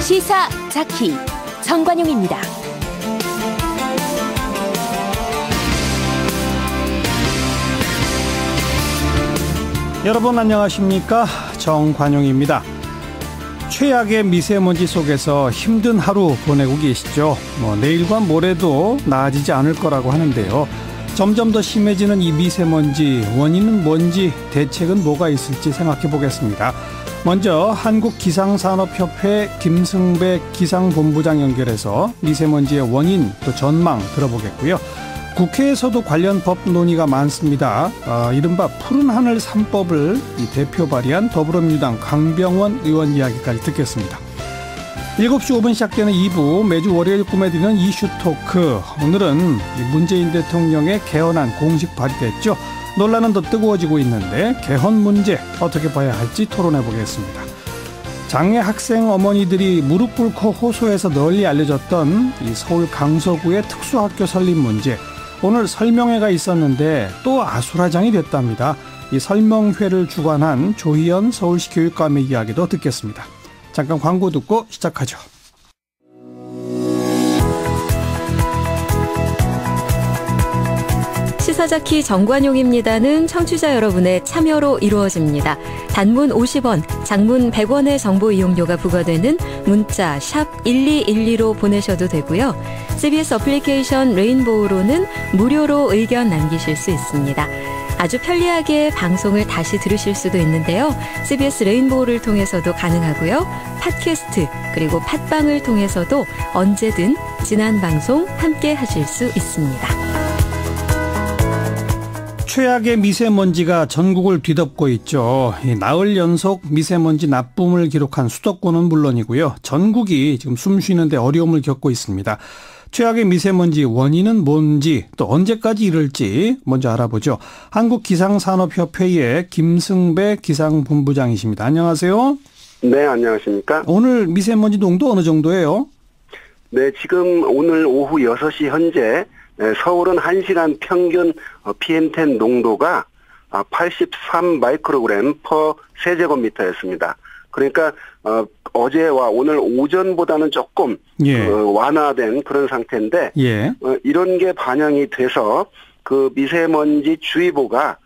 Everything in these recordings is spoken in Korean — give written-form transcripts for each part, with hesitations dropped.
시사자키 정관용입니다. 여러분 안녕하십니까? 정관용입니다. 최악의 미세먼지 속에서 힘든 하루 보내고 계시죠? 내일과 모레도 나아지지 않을 거라고 하는데요. 점점 더 심해지는 이 미세먼지 원인은 뭔지, 대책은 뭐가 있을지 생각해 보겠습니다. 먼저 한국기상산업협회 김승배 기상본부장 연결해서 미세먼지의 원인 또 전망 들어보겠고요. 국회에서도 관련 법 논의가 많습니다. 이른바 푸른하늘 3법을 대표 발의한 더불어민주당 강병원 의원 이야기까지 듣겠습니다. 7시 5분 시작되는 2부, 매주 월요일 꾸며드리는 이슈 토크. 오늘은 문재인 대통령의 개헌안 공식 발의됐죠. 논란은 더 뜨거워지고 있는데 개헌 문제 어떻게 봐야 할지 토론해 보겠습니다. 장애 학생 어머니들이 무릎 꿇고 호소해서 널리 알려졌던 이 서울 강서구의 특수학교 설립 문제. 오늘 설명회가 있었는데 또 아수라장이 됐답니다. 이 설명회를 주관한 조희연 서울시 교육감의 이야기도 듣겠습니다. 잠깐 광고 듣고 시작하죠. 시사자키 정관용입니다는 청취자 여러분의 참여로 이루어집니다. 단문 50원, 장문 100원의 정보 이용료가 부과되는 문자 샵 1212로 보내셔도 되고요. CBS 어플리케이션 레인보우로는 무료로 의견 남기실 수 있습니다. 아주 편리하게 방송을 다시 들으실 수도 있는데요. CBS 레인보우를 통해서도 가능하고요. 팟캐스트 그리고 팟빵을 통해서도 언제든 지난 방송 함께 하실 수 있습니다. 최악의 미세먼지가 전국을 뒤덮고 있죠. 나흘 연속 미세먼지 나쁨을 기록한 수도권은 물론이고요. 전국이 지금 숨 쉬는데 어려움을 겪고 있습니다. 최악의 미세먼지 원인은 뭔지 또 언제까지 이를지 먼저 알아보죠. 한국기상산업협회의 김승배 기상본부장이십니다. 안녕하세요. 네, 안녕하십니까. 오늘 미세먼지 농도 어느 정도예요? 네, 지금 오늘 오후 6시 현재 서울은 1시간 평균 PM10 농도가 83 마이크로그램 퍼 세제곱미터였습니다. 그러니까 어제와 오늘 오전보다는 조금 완화된 그런 상태인데 이런 게 반영이 돼서 그 미세먼지 주의보가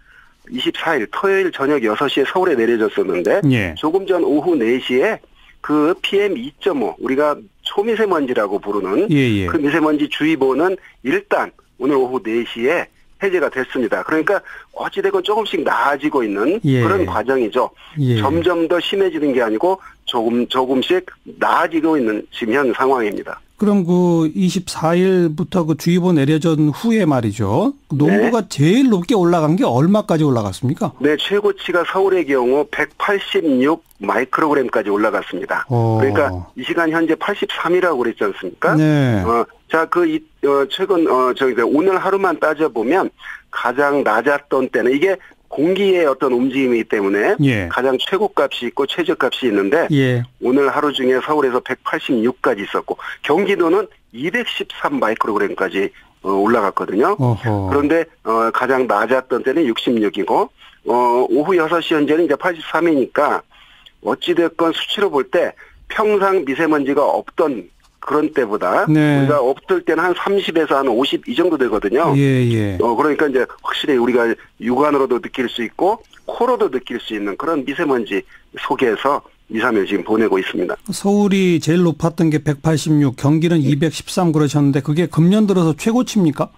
24일 토요일 저녁 6시에 서울에 내려졌었는데 조금 전 오후 4시에 그 PM2.5 우리가 초미세먼지라고 부르는 그 미세먼지 주의보는 일단 오늘 오후 4시에 해제가 됐습니다. 그러니까 어찌되건 조금씩 나아지고 있는 그런 과정이죠. 점점 더 심해지는 게 아니고 조금씩 나아지고 있는 지금 현 상황입니다. 그럼 그 24일부터 그 주의보 내려진 후에 말이죠. 농도가 제일 높게 올라간 게 얼마까지 올라갔습니까? 네, 최고치가 서울의 경우 186 마이크로그램까지 올라갔습니다. 그러니까 이 시간 현재 83이라고 그랬지 않습니까? 네. 자, 최근, 오늘 하루만 따져보면 가장 낮았던 때는 이게 공기의 어떤 움직임이기 때문에 가장 최고값이 있고 최저값이 있는데 오늘 하루 중에 서울에서 186까지 있었고 경기도는 213 마이크로그램까지 올라갔거든요. 그런데 가장 낮았던 때는 66이고 오후 6시 현재는 이제 83이니까 어찌됐건 수치로 볼 때 평상 미세먼지가 없던 그런 때보다 우리가 없을 때는 한 30에서 한 50 이 정도 되거든요. 그러니까 이제 확실히 우리가 육안으로도 느낄 수 있고 코로도 느낄 수 있는 그런 미세먼지 속에서 2, 3일 지금 보내고 있습니다. 서울이 제일 높았던 게 186, 경기는 213 그러셨는데 그게 금년 들어서 최고치입니까?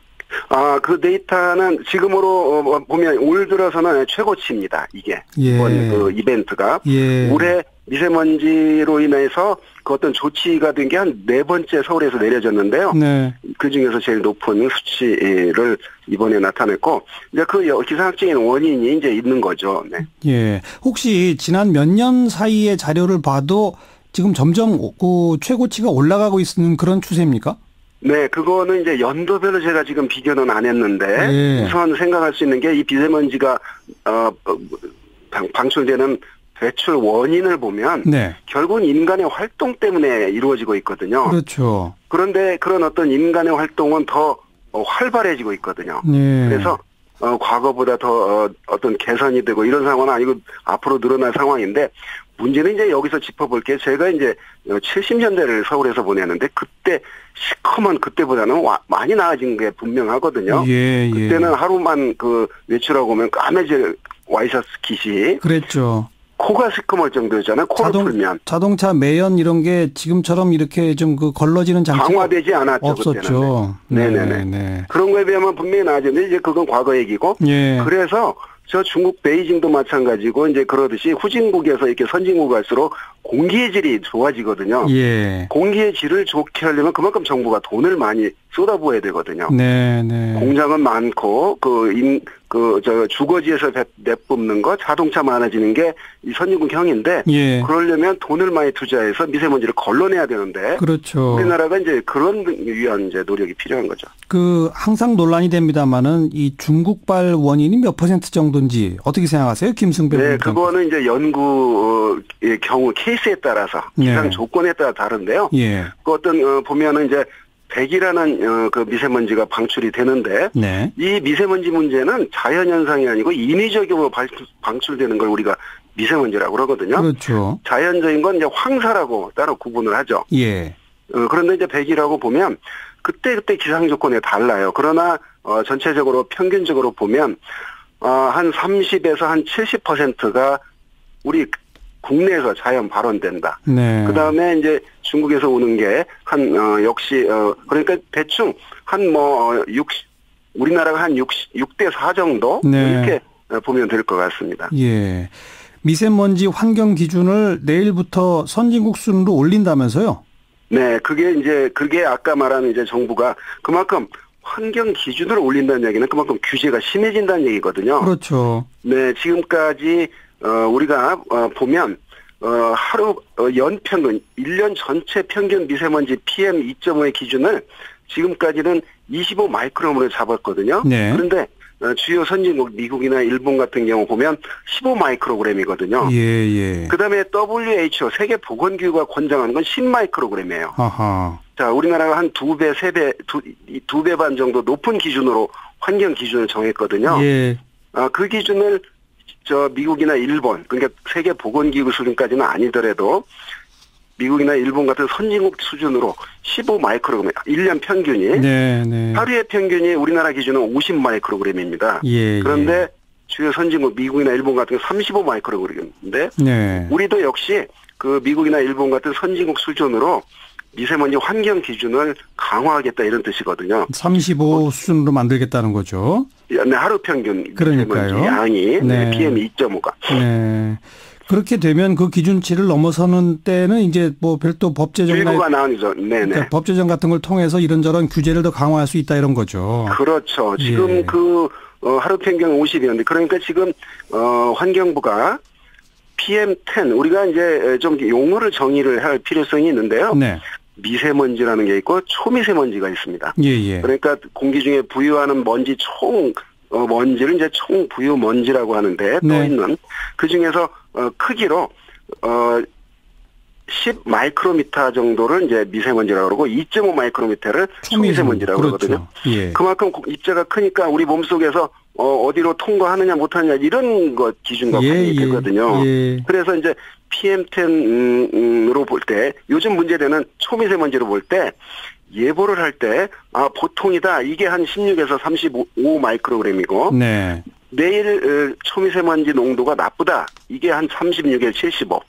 그 데이터는 지금으로 보면 올 들어서는 최고치입니다. 이게 이번 그 이벤트가 올해 미세먼지로 인해서 그 어떤 조치가 된 게 한 4번째 서울에서 내려졌는데요. 그 중에서 제일 높은 수치를 이번에 나타냈고 이제 그 기상학적인 원인이 이제 있는 거죠. 혹시 지난 몇 년 사이의 자료를 봐도 지금 점점 그 최고치가 올라가고 있는 그런 추세입니까? 네, 그거는 이제 연도별로 제가 지금 비교는 안 했는데 우선 생각할 수 있는 게 이 미세먼지가 방출되는 배출 원인을 보면 결국은 인간의 활동 때문에 이루어지고 있거든요. 그렇죠. 그런데 그런 어떤 인간의 활동은 더 활발해지고 있거든요. 네. 그래서 과거보다 더 어떤 개선이 되고 이런 상황은 아니고 앞으로 늘어날 상황인데 문제는 이제 여기서 짚어볼 게 제가 이제 70년대를 서울에서 보냈는데 그때 시커먼 그때보다는 많이 나아진 게 분명하거든요. 예, 예. 그때는 하루만 외출하고 오면 까매질 와이셔츠 킷이 그랬죠. 코가 시커멀 정도였잖아요. 코를 풀면. 자동차 매연 이런 게 지금처럼 이렇게 좀 걸러지는 장치가 강화되지 않았죠. 없었죠. 그때는. 네네네. 그런 거에 비하면 분명히 나아졌는데 이제 그건 과거 얘기고. 예. 그래서 저 중국 베이징도 마찬가지고 이제 그러듯이 후진국에서 이렇게 선진국 갈수록 공기의 질이 좋아지거든요. 예. 공기의 질을 좋게 하려면 그만큼 정부가 돈을 많이 쏟아부어야 되거든요. 네, 네. 공장은 많고 주거지에서 내뿜는 거 자동차 많아지는 게 이 선진국형인데 예. 그러려면 돈을 많이 투자해서 미세먼지를 걸러내야 되는데 그렇죠. 우리나라가 이제 그런 위한 이제 노력이 필요한 거죠. 항상 논란이 됩니다만은 이 중국발 원인이 몇 % 정도인지 어떻게 생각하세요, 김승배? 네, 그거는 이제 연구의 경우 케이스에 따라서 기상 조건에 따라 다른데요. 예. 그 어떤 보면은 이제 백이라는 그 미세먼지가 방출이 되는데 네. 이 미세먼지 문제는 자연현상이 아니고 인위적으로 방출되는 걸 우리가 미세먼지라고 그러거든요. 그렇죠. 자연적인 건 이제 황사라고 따로 구분을 하죠. 예. 그런데 이제 백이라고 보면 그때 기상 조건에 달라요. 그러나 전체적으로 평균적으로 보면 한 30에서 한 70%가 우리 국내에서 자연 발원된다. 네. 그 다음에 이제 중국에서 오는 게 역시 그러니까 대충 우리나라가 한 6대 4 정도 네. 이렇게 보면 될 것 같습니다. 예. 미세먼지 환경 기준을 내일부터 선진국 순으로 올린다면서요? 네, 그게 아까 말한 이제 정부가 그만큼 환경 기준을 올린다는 얘기는 그만큼 규제가 심해진다는 얘기거든요. 그렇죠. 네, 지금까지 우리가 보면 하루 연평균 1년 전체 평균 미세먼지 PM 2.5의 기준을 지금까지는 25 마이크롬으로 잡았거든요. 네. 그런데 주요 선진국 미국이나 일본 같은 경우 보면 15 마이크로그램이거든요. 예. 그다음에 WHO 세계 보건기구가 권장하는 건 10 마이크로그램이에요. 아하. 자, 우리나라가 한 2배, 3배, 2배 반 정도 높은 기준으로 환경 기준을 정했거든요. 예. 그 기준을 미국이나 일본, 그러니까 세계 보건기구 수준까지는 아니더라도 미국이나 일본 같은 선진국 수준으로 15 마이크로그램, 1년 평균이. 네. 하루의 평균이 우리나라 기준은 50 마이크로그램입니다. 예. 그런데 주요 선진국 미국이나 일본 같은 경우 35 마이크로그램인데 네. 우리도 역시 그 미국이나 일본 같은 선진국 수준으로 미세먼지 환경 기준을 강화하겠다 이런 뜻이거든요. 35 수준으로 만들겠다는 거죠. 네, 하루 평균 그러니까요. 미세먼지 양이 네. PM 2.5가. 네. 그렇게 되면 그 기준치를 넘어서는 때는 이제 별도 법 제정이나 주의보가 나오죠. 네네. 그러니까 법 제정 같은 걸 통해서 이런저런 규제를 더 강화할 수 있다 이런 거죠. 그렇죠. 지금 하루 평균 50이었는데 그러니까 지금 환경부가 PM10 우리가 이제 좀 용어를 정의를 할 필요성이 있는데요. 네. 미세먼지라는 게 있고 초미세먼지가 있습니다. 예. 그러니까 공기 중에 부유하는 먼지 먼지를 이제 총 부유 먼지라고 하는데 또 있는 그 중에서 크기로 10 마이크로미터 정도를 이제 미세먼지라고 그러고 2.5 마이크로미터를 초미세먼지라고 그러거든요. 예. 그만큼 입자가 크니까 우리 몸속에서 어디로 통과하느냐 못하느냐 이런 것 기준과 관련이 되거든요. 예. 그래서 이제 PM10으로 볼 때 요즘 문제되는 초미세먼지로 볼 때 예보를 할 때 보통이다. 이게 한 16에서 35 마이크로그램이고 네. 내일 초미세먼지 농도가 나쁘다. 이게 한 36에 75.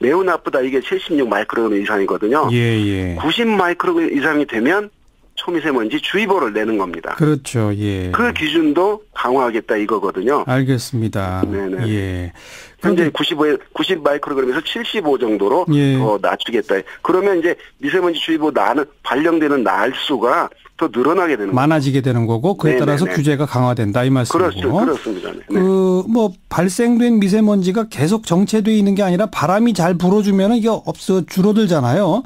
매우 나쁘다. 이게 76 마이크로그램 이상이거든요. 예. 90 마이크로그램 이상이 되면 초미세먼지 주의보를 내는 겁니다. 그렇죠. 예. 그 기준도 강화하겠다 이거거든요. 알겠습니다. 네네. 예. 현재 90 마이크로그램에서 75 정도로 더 낮추겠다. 그러면 이제 미세먼지 주의보 발령되는 날수가 더 늘어나게 되는 거죠. 많아지게 되는 거고 그에 따라서 규제가 강화된다 이 말씀이고. 그렇습니다. 네. 발생된 미세먼지가 계속 정체되어 있는 게 아니라 바람이 잘 불어주면 이게 줄어들잖아요.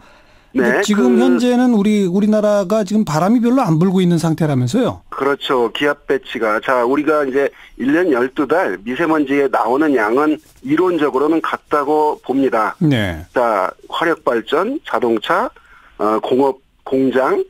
네, 지금 현재는 우리나라가 지금 바람이 별로 안 불고 있는 상태라면서요? 그렇죠. 기압 배치가. 자, 우리가 이제 1년 12달 미세먼지에 나오는 양은 이론적으로는 같다고 봅니다. 네. 자, 화력발전, 자동차, 공업, 공장,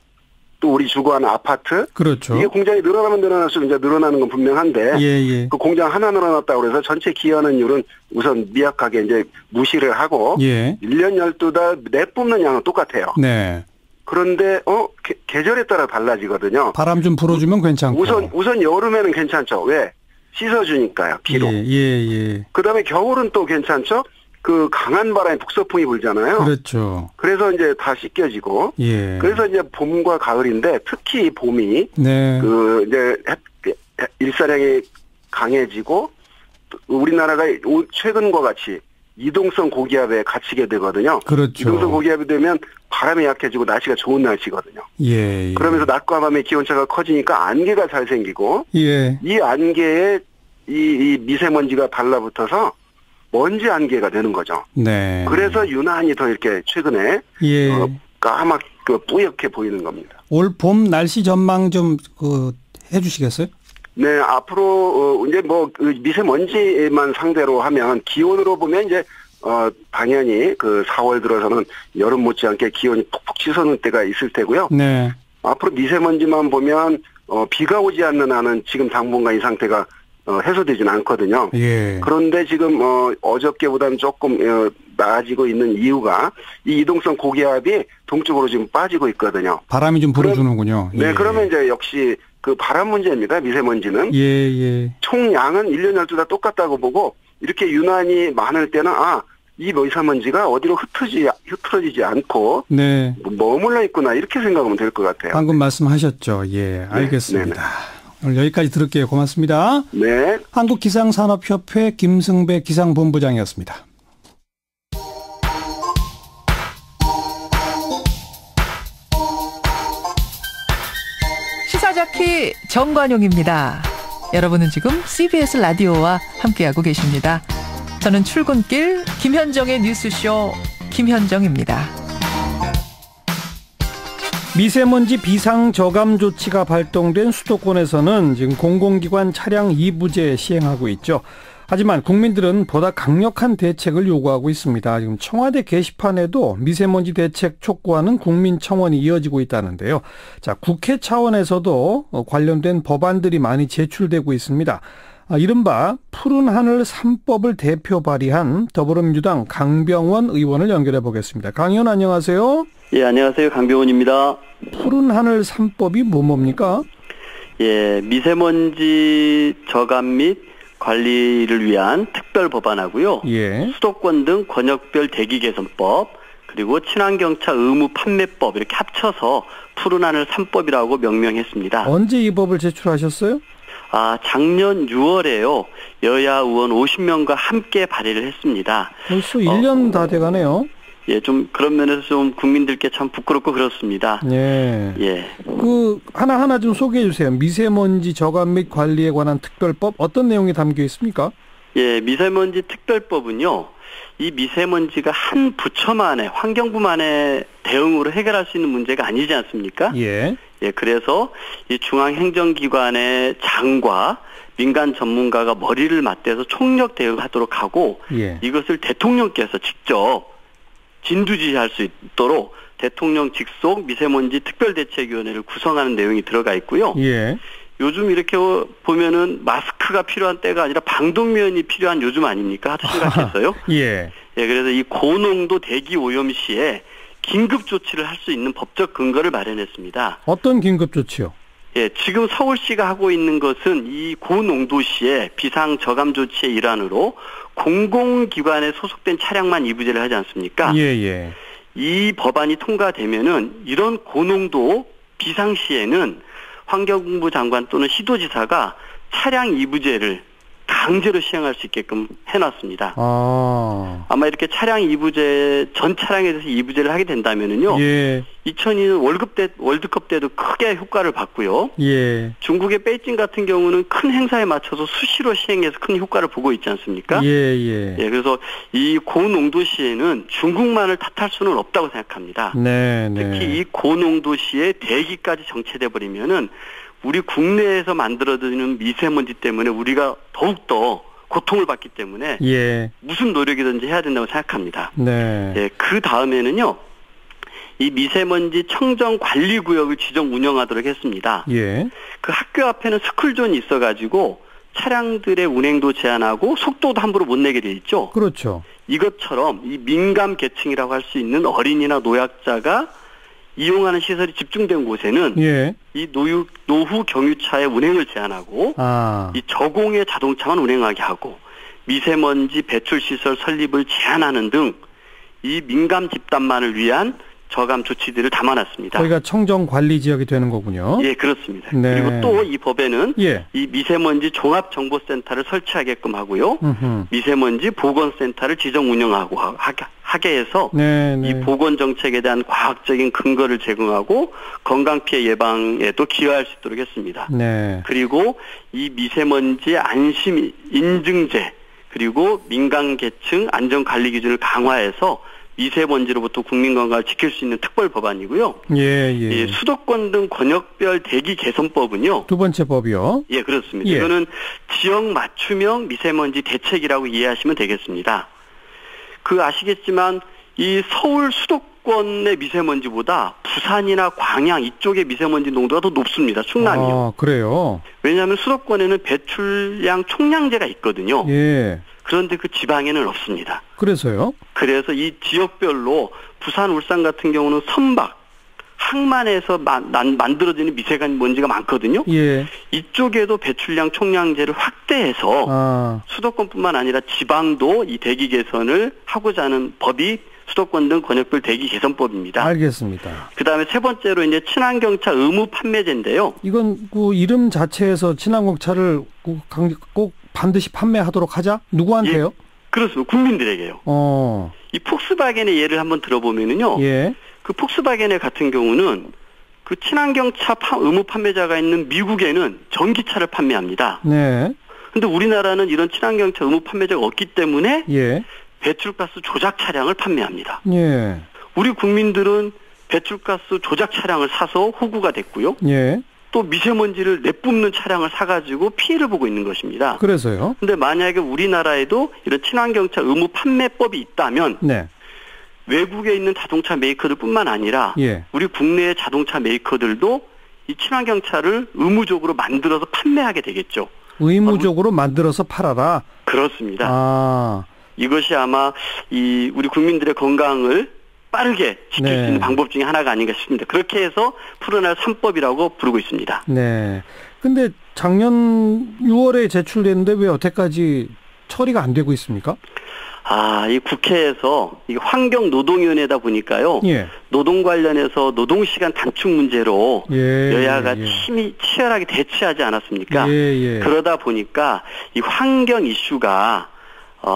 또 우리 주거하는 아파트. 그렇죠. 이게 공장이 늘어나면 늘어날수록 이제 늘어나는 건 분명한데. 예. 그 공장 하나 늘어났다고 그래서 전체 기여하는율은 우선 미약하게 이제 무시를 하고. 예. 1년 12달 내뿜는 양은 똑같아요. 네. 그런데, 계절에 따라 달라지거든요. 바람 좀 불어주면 괜찮고. 우선 여름에는 괜찮죠. 왜? 씻어주니까요, 비로. 예. 그 다음에 겨울은 또 괜찮죠? 그 강한 바람에 북서풍이 불잖아요. 그렇죠. 그래서 이제 다 씻겨지고. 예. 그래서 이제 봄과 가을인데 특히 봄이. 네. 그 이제 일사량이 강해지고 우리나라가 최근과 같이 이동성 고기압에 갇히게 되거든요. 그렇죠. 이동성 고기압이 되면 바람이 약해지고 날씨가 좋은 날씨거든요. 예. 그러면서 낮과 밤의 기온차가 커지니까 안개가 잘 생기고. 예. 이 안개에 이 미세먼지가 달라붙어서 먼지 안개가 되는 거죠. 네. 그래서 유난히 더 이렇게 최근에 예. 까맣 뿌옇게 보이는 겁니다. 올 봄 날씨 전망 좀 해주시겠어요? 네, 앞으로 이제 미세먼지만 상대로 하면 기온으로 보면 이제 당연히 그 4월 들어서는 여름 못지않게 기온이 푹푹 치솟는 때가 있을 테고요. 네. 앞으로 미세먼지만 보면 비가 오지 않는 한은 지금 당분간 이 상태가 해소되지는 않거든요. 예. 그런데 지금 어저께보다는 조금 나아지고 있는 이유가 이 이동성 고기압이 동쪽으로 지금 빠지고 있거든요. 바람이 좀 불어주는군요. 네, 그러면 이제 역시 그 바람 문제입니다. 미세먼지는. 예. 총량은 1년 12달 똑같다고 보고 이렇게 유난히 많을 때는 이 미세먼지가 어디로 흐트러지지 않고 네. 머물러 있구나 이렇게 생각하면 될 것 같아요. 방금 말씀하셨죠. 예, 알겠습니다. 오늘 여기까지 들을게요. 고맙습니다. 네. 한국기상산업협회 김승배 기상본부장이었습니다. 시사자키 정관용입니다. 여러분은 지금 CBS 라디오와 함께하고 계십니다. 저는 출근길 김현정의 뉴스쇼 김현정입니다. 미세먼지 비상저감 조치가 발동된 수도권에서는 지금 공공기관 차량 2부제 시행하고 있죠. 하지만 국민들은 보다 강력한 대책을 요구하고 있습니다. 지금 청와대 게시판에도 미세먼지 대책 촉구하는 국민청원이 이어지고 있다는데요. 자, 국회 차원에서도 관련된 법안들이 많이 제출되고 있습니다. 이른바 푸른 하늘 3법을 대표 발의한 더불어민주당 강병원 의원을 연결해 보겠습니다. 강 의원 안녕하세요. 예, 안녕하세요. 강병원입니다. 푸른 하늘 3법이 뭡니까? 예, 미세먼지 저감 및 관리를 위한 특별 법안하고요. 예. 수도권 등 권역별 대기 개선법, 그리고 친환경차 의무 판매법 이렇게 합쳐서 푸른 하늘 3법이라고 명명했습니다. 언제 이 법을 제출하셨어요? 작년 6월에요. 여야 의원 50명과 함께 발의를 했습니다. 벌써 1년 다 돼가네요. 예, 좀 그런 면에서 좀 국민들께 참 부끄럽고 그렇습니다. 예. 그 하나하나 좀 소개해 주세요. 미세먼지 저감 및 관리에 관한 특별법 어떤 내용이 담겨 있습니까? 예, 미세먼지 특별법은요. 이 미세먼지가 한 부처만의 환경부만의 대응으로 해결할 수 있는 문제가 아니지 않습니까? 예. 예, 그래서 이 중앙행정기관의 장과 민간 전문가가 머리를 맞대서 총력 대응하도록 하고 이것을 대통령께서 직접 진두지휘할 수 있도록 대통령 직속 미세먼지 특별대책위원회를 구성하는 내용이 들어가 있고요. 요즘 이렇게 보면은 마스크가 필요한 때가 아니라 방독면이 필요한 요즘 아닙니까? 생각했어요. 그래서 이 고농도 대기 오염 시에 긴급 조치를 할 수 있는 법적 근거를 마련했습니다. 어떤 긴급 조치요? 예, 지금 서울시가 하고 있는 것은 이 고농도 시에 비상 저감 조치의 일환으로 공공기관에 소속된 차량만 이부제를 하지 않습니까? 이 법안이 통과되면은 이런 고농도 비상시에는 환경부 장관 또는 시도지사가 차량 이부제를 강제로 시행할 수 있게끔 해놨습니다. 아마 이렇게 차량 이부제, 전 차량에 대해서 이부제를 하게 된다면은요. 2002년 월드컵 때도 크게 효과를 봤고요. 중국의 베이징 같은 경우는 큰 행사에 맞춰서 수시로 시행해서 큰 효과를 보고 있지 않습니까? 그래서 이 고농도시에는 중국만을 탓할 수는 없다고 생각합니다. 특히 이 고농도시에 대기까지 정체돼 버리면은 우리 국내에서 만들어지는 미세먼지 때문에 우리가 더욱더 고통을 받기 때문에 무슨 노력이든지 해야 된다고 생각합니다. 그 다음에는요. 이 미세먼지 청정 관리 구역을 지정 운영하도록 했습니다. 예. 그 학교 앞에는 스쿨존이 있어가지고 차량들의 운행도 제한하고 속도도 함부로 못 내게 돼 있죠. 그렇죠. 이것처럼 이 민감 계층이라고 할 수 있는 어린이나 노약자가 이용하는 시설이 집중된 곳에는 예. 이 노후 경유차의 운행을 제한하고 이 저공해 자동차만 운행하게 하고 미세먼지 배출 시설 설립을 제한하는 등 이 민감 집단만을 위한 저감 조치들을 담아놨습니다. 거기가 청정 관리 지역이 되는 거군요. 예, 그렇습니다. 네. 그리고 또 이 법에는 예. 이 미세먼지 종합정보센터를 설치하게끔 하고요. 미세먼지 보건센터를 지정 운영하고 하게 해서 이 보건정책에 대한 과학적인 근거를 제공하고 건강피해 예방에도 기여할 수 있도록 했습니다. 네. 그리고 이 미세먼지 안심 인증제 그리고 민간계층 안전관리 기준을 강화해서 미세먼지로부터 국민 건강을 지킬 수 있는 특별 법안이고요. 예. 예, 수도권 등 권역별 대기 개선법은요. 두 번째 법이요. 예, 그렇습니다. 예. 이거는 지역 맞춤형 미세먼지 대책이라고 이해하시면 되겠습니다. 아시겠지만 이 서울 수도권의 미세먼지보다 부산이나 광양 이쪽의 미세먼지 농도가 더 높습니다. 충남이요. 그래요? 왜냐하면 수도권에는 배출량 총량제가 있거든요. 예. 그런데 그 지방에는 없습니다. 그래서요? 그래서 이 지역별로 부산, 울산 같은 경우는 선박, 항만에서 만들어지는 미세먼지가 많거든요. 예. 이쪽에도 배출량 총량제를 확대해서 수도권뿐만 아니라 지방도 이 대기 개선을 하고자 하는 법이 수도권 등 권역별 대기 개선법입니다. 알겠습니다. 그다음에 세 번째로 이제 친환경차 의무 판매제인데요. 이건 그 이름 자체에서 친환경차를 꼭 반드시 판매하도록 하자? 누구한테요? 예, 그렇습니다. 국민들에게요. 이 폭스바겐의 예를 한번 들어보면은요. 예. 그 폭스바겐의 같은 경우는 그 친환경차 의무 판매자가 있는 미국에는 전기차를 판매합니다. 네. 근데 우리나라는 이런 친환경차 의무 판매자가 없기 때문에 예. 배출가스 조작 차량을 판매합니다. 예. 우리 국민들은 배출가스 조작 차량을 사서 호구가 됐고요. 예. 또 미세먼지를 내뿜는 차량을 사가지고 피해를 보고 있는 것입니다. 그래서요? 근데 만약에 우리나라에도 이런 친환경차 의무 판매법이 있다면 네. 외국에 있는 자동차 메이커들뿐만 아니라 예. 우리 국내의 자동차 메이커들도 이 친환경차를 의무적으로 만들어서 판매하게 되겠죠. 의무적으로 만들어서 팔아라? 그렇습니다. 이것이 아마 우리 국민들의 건강을 빠르게 지킬 수 있는 방법 중에 하나가 아닌가 싶습니다. 그렇게 해서 풀어낼 3법이라고 부르고 있습니다. 네. 근데 작년 6월에 제출됐는데 왜 여태까지 처리가 안 되고 있습니까? 이 국회에서 이 환경노동위원회다 보니까요. 예. 노동 관련해서 노동시간 단축 문제로 여야가 예. 치열하게 대치하지 않았습니까? 예. 그러다 보니까 이 환경 이슈가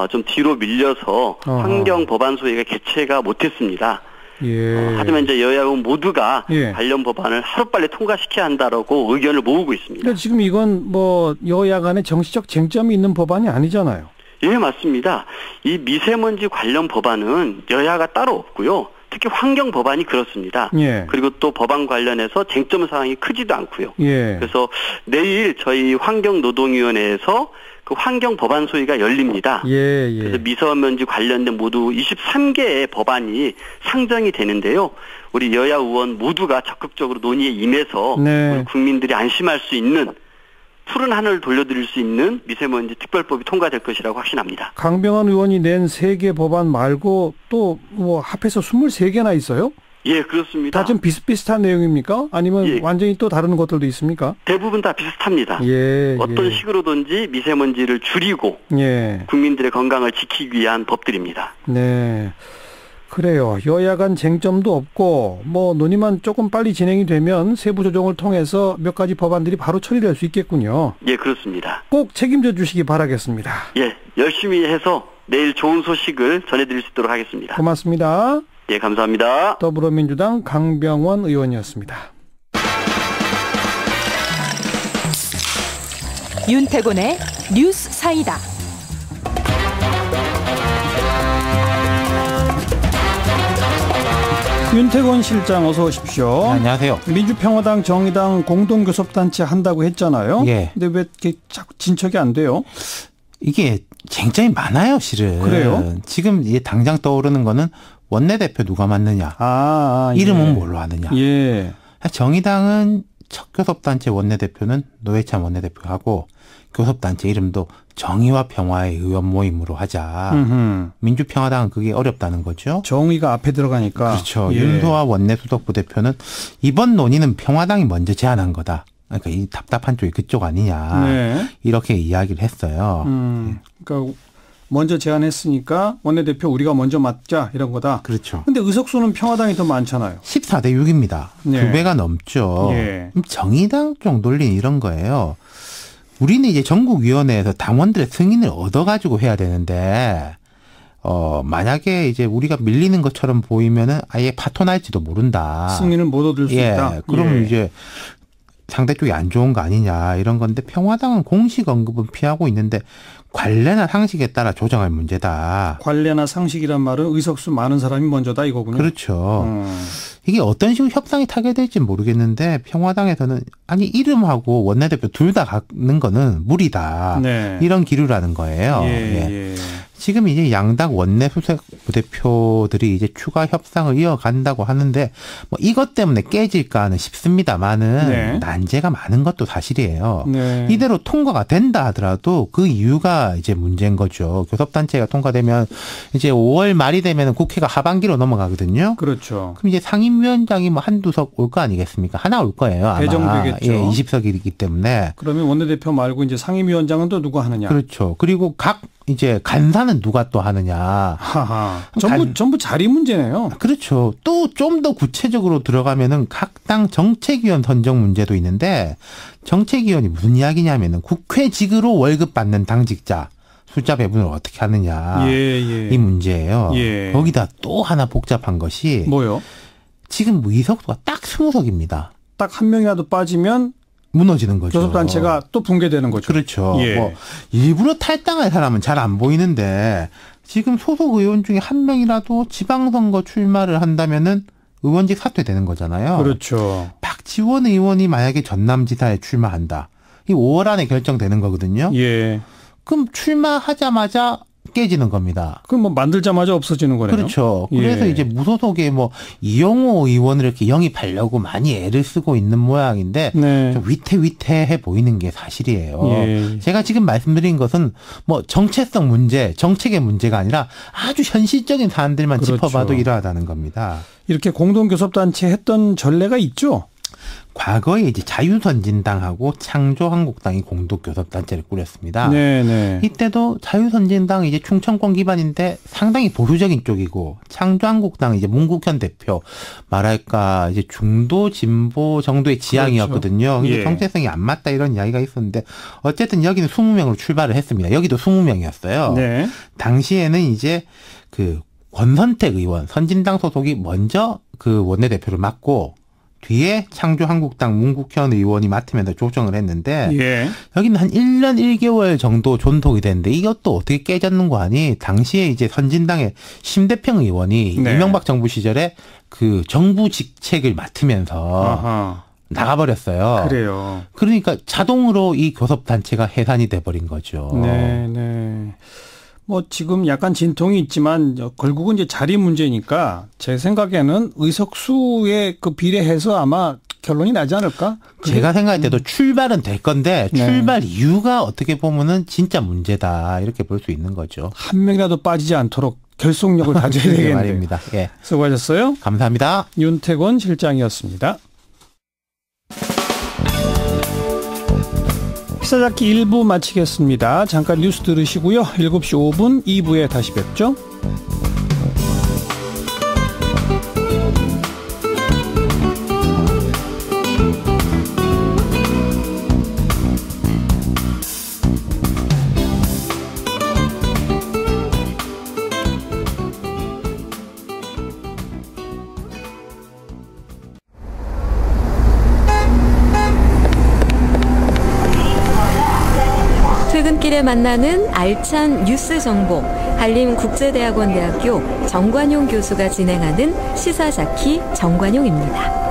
좀 뒤로 밀려서 환경 법안 소위가 개최가 못했습니다. 예. 하지만 이제 여야 의원 모두가 관련 법안을 하루빨리 통과시켜야 한다라고 의견을 모으고 있습니다. 그러니까 지금 이건 뭐 여야 간에 정치적 쟁점이 있는 법안이 아니잖아요. 예, 맞습니다. 이 미세먼지 관련 법안은 여야가 따로 없고요. 특히 환경 법안이 그렇습니다. 예. 그리고 또 법안 관련해서 쟁점 사항이 크지도 않고요. 예. 그래서 내일 저희 환경노동위원회에서 그 환경 법안 소위가 열립니다. 그래서 미세먼지 관련된 모두 23개의 법안이 상정이 되는데요. 우리 여야 의원 모두가 적극적으로 논의에 임해서 우리 국민들이 안심할 수 있는 푸른 하늘을 돌려드릴 수 있는 미세먼지 특별법이 통과될 것이라고 확신합니다. 강병환 의원이 낸 3개 법안 말고 또 뭐 합해서 23개나 있어요? 예, 그렇습니다. 다 좀 비슷비슷한 내용입니까? 아니면 완전히 또 다른 것들도 있습니까? 대부분 다 비슷합니다. 어떤 식으로든지 미세먼지를 줄이고 국민들의 건강을 지키기 위한 법들입니다. 네. 그래요. 여야 간 쟁점도 없고 뭐 논의만 조금 빨리 진행이 되면 세부 조정을 통해서 몇 가지 법안들이 바로 처리될 수 있겠군요. 예, 그렇습니다. 꼭 책임져 주시기 바라겠습니다. 예, 열심히 해서 내일 좋은 소식을 전해드릴 수 있도록 하겠습니다. 고맙습니다. 예, 감사합니다. 더불어민주당 강병원 의원이었습니다. 윤태곤의 뉴스 사이다. 윤태곤 실장 어서 오십시오. 안녕하세요. 민주평화당 정의당 공동교섭단체 한다고 했잖아요. 예. 근데 왜 이렇게 자꾸 진척이 안 돼요? 이게 쟁점이 많아요, 실은. 그래요? 지금 당장 떠오르는 거는 원내대표 누가 맡느냐. 이름은 뭘로 하느냐. 예. 정의당은 첫 교섭단체 원내대표는 노회찬 원내대표가 하고 교섭단체 이름도 정의와 평화의 의원 모임으로 하자. 민주평화당은 그게 어렵다는 거죠. 정의가 앞에 들어가니까. 그렇죠. 예. 윤소아 원내수석 부대표는 이번 논의는 평화당이 먼저 제안한 거다. 그러니까 이 답답한 쪽이 그쪽 아니냐. 네. 이렇게 이야기를 했어요. 그러니까 먼저 제안했으니까 원내대표 우리가 먼저 맡자 이런 거다. 그렇죠. 근데 의석수는 평화당이 더 많잖아요. 14대 6입니다. 네. 2배가 넘죠. 예. 정의당 쪽 논리는 이런 거예요. 우리는 이제 전국위원회에서 당원들의 승인을 얻어가지고 해야 되는데, 만약에 이제 우리가 밀리는 것처럼 보이면은 아예 파토날지도 모른다. 승인을 못 얻을 수 있다. 그러면 이제 상대 쪽이 안 좋은 거 아니냐 이런 건데 평화당은 공식 언급은 피하고 있는데 관례나 상식에 따라 조정할 문제다. 관례나 상식이란 말은 의석수 많은 사람이 먼저다 이거군요. 그렇죠. 이게 어떤 식으로 협상이 타결될지는 모르겠는데 평화당에서는 아니 이름하고 원내대표 둘 다 갖는 거는 무리다. 네. 이런 기류라는 거예요. 예. 지금 이제 양당 원내수석 부대표들이 이제 추가 협상을 이어간다고 하는데 뭐 이것 때문에 깨질까는 싶습니다만은 네. 난제가 많은 것도 사실이에요. 네. 이대로 통과가 된다 하더라도 그 이유가 이제 문제인 거죠. 교섭단체가 통과되면 이제 5월 말이 되면 국회가 하반기로 넘어가거든요. 그렇죠. 그럼 이제 상임위원장이 뭐 한두 석 올 거 아니겠습니까? 하나 올 거예요. 아마. 배정되겠죠. 예, 20석이기 때문에. 그러면 원내대표 말고 이제 상임위원장은 또 누가 하느냐? 그렇죠. 그리고 각 이제 간사는 누가 또 하느냐. 전부 자리 문제네요. 그렇죠. 또 좀 더 구체적으로 들어가면은 각 당 정책위원 선정 문제도 있는데 정책위원이 무슨 이야기냐면은 국회직으로 월급 받는 당직자 숫자 배분을 어떻게 하느냐. 이 문제예요. 거기다 또 하나 복잡한 것이 뭐요? 지금 의석수가 딱 20석입니다. 딱 한 명이라도 빠지면 무너지는 거죠. 교섭단체가 또 붕괴되는 거죠. 그렇죠. 뭐 일부러 탈당할 사람은 잘 안 보이는데 지금 소속 의원 중에 한 명이라도 지방선거 출마를 한다면은 의원직 사퇴되는 거잖아요. 그렇죠. 박지원 의원이 만약에 전남지사에 출마한다. 이 5월 안에 결정되는 거거든요. 그럼 출마하자마자 깨지는 겁니다. 그럼 뭐 만들자마자 없어지는 거네요. 그렇죠. 그래서 이제 무소속에 뭐 이용호 의원을 이렇게 영입하려고 많이 애를 쓰고 있는 모양인데 좀 위태위태해 보이는 게 사실이에요. 제가 지금 말씀드린 것은 뭐 정체성 문제, 정책의 문제가 아니라 아주 현실적인 사안들만 짚어봐도 이러하다는 겁니다. 이렇게 공동교섭단체 했던 전례가 있죠? 과거에 이제 자유선진당하고 창조한국당이 공동교섭단체를 꾸렸습니다. 이때도 자유선진당 이제 충청권 기반인데 상당히 보수적인 쪽이고 창조한국당은 이제 문국현 대표 말할까 이제 중도 진보 정도의 지향이었거든요. 근데 정체성이 안 맞다 이런 이야기가 있었는데 어쨌든 여기는 20명으로 출발을 했습니다. 여기도 20명이었어요. 당시에는 이제 그 권선택 의원 선진당 소속이 먼저 그 원내대표를 맡고 뒤에 창조한국당 문국현 의원이 맡으면서 조정을 했는데 여기는 한 1년 1개월 정도 존속이 됐는데 이것도 어떻게 깨졌는 거 아니? 당시에 이제 선진당의 심대평 의원이 이명박 정부 시절에 그 정부 직책을 맡으면서 나가버렸어요. 그래요. 그러니까 자동으로 이 교섭단체가 해산이 돼버린 거죠. 뭐 지금 약간 진통이 있지만 결국은 이제 자리 문제니까 제 생각에는 의석수에 그 비례해서 아마 결론이 나지 않을까? 제가 생각할 때도 출발은 될 건데 출발 이유가 어떻게 보면은 진짜 문제다 이렇게 볼 수 있는 거죠. 한 명이라도 빠지지 않도록 결속력을 가져야 되겠네요. 말입니다. 수고하셨어요. 감사합니다. 윤태곤 실장이었습니다. 시사잡기 1부 마치겠습니다. 잠깐 뉴스 들으시고요. 7시 5분 2부에 다시 뵙죠. 퇴근길에 만나는 알찬 뉴스 정보, 한림국제대학원대학교 정관용 교수가 진행하는 시사잡기 정관용입니다.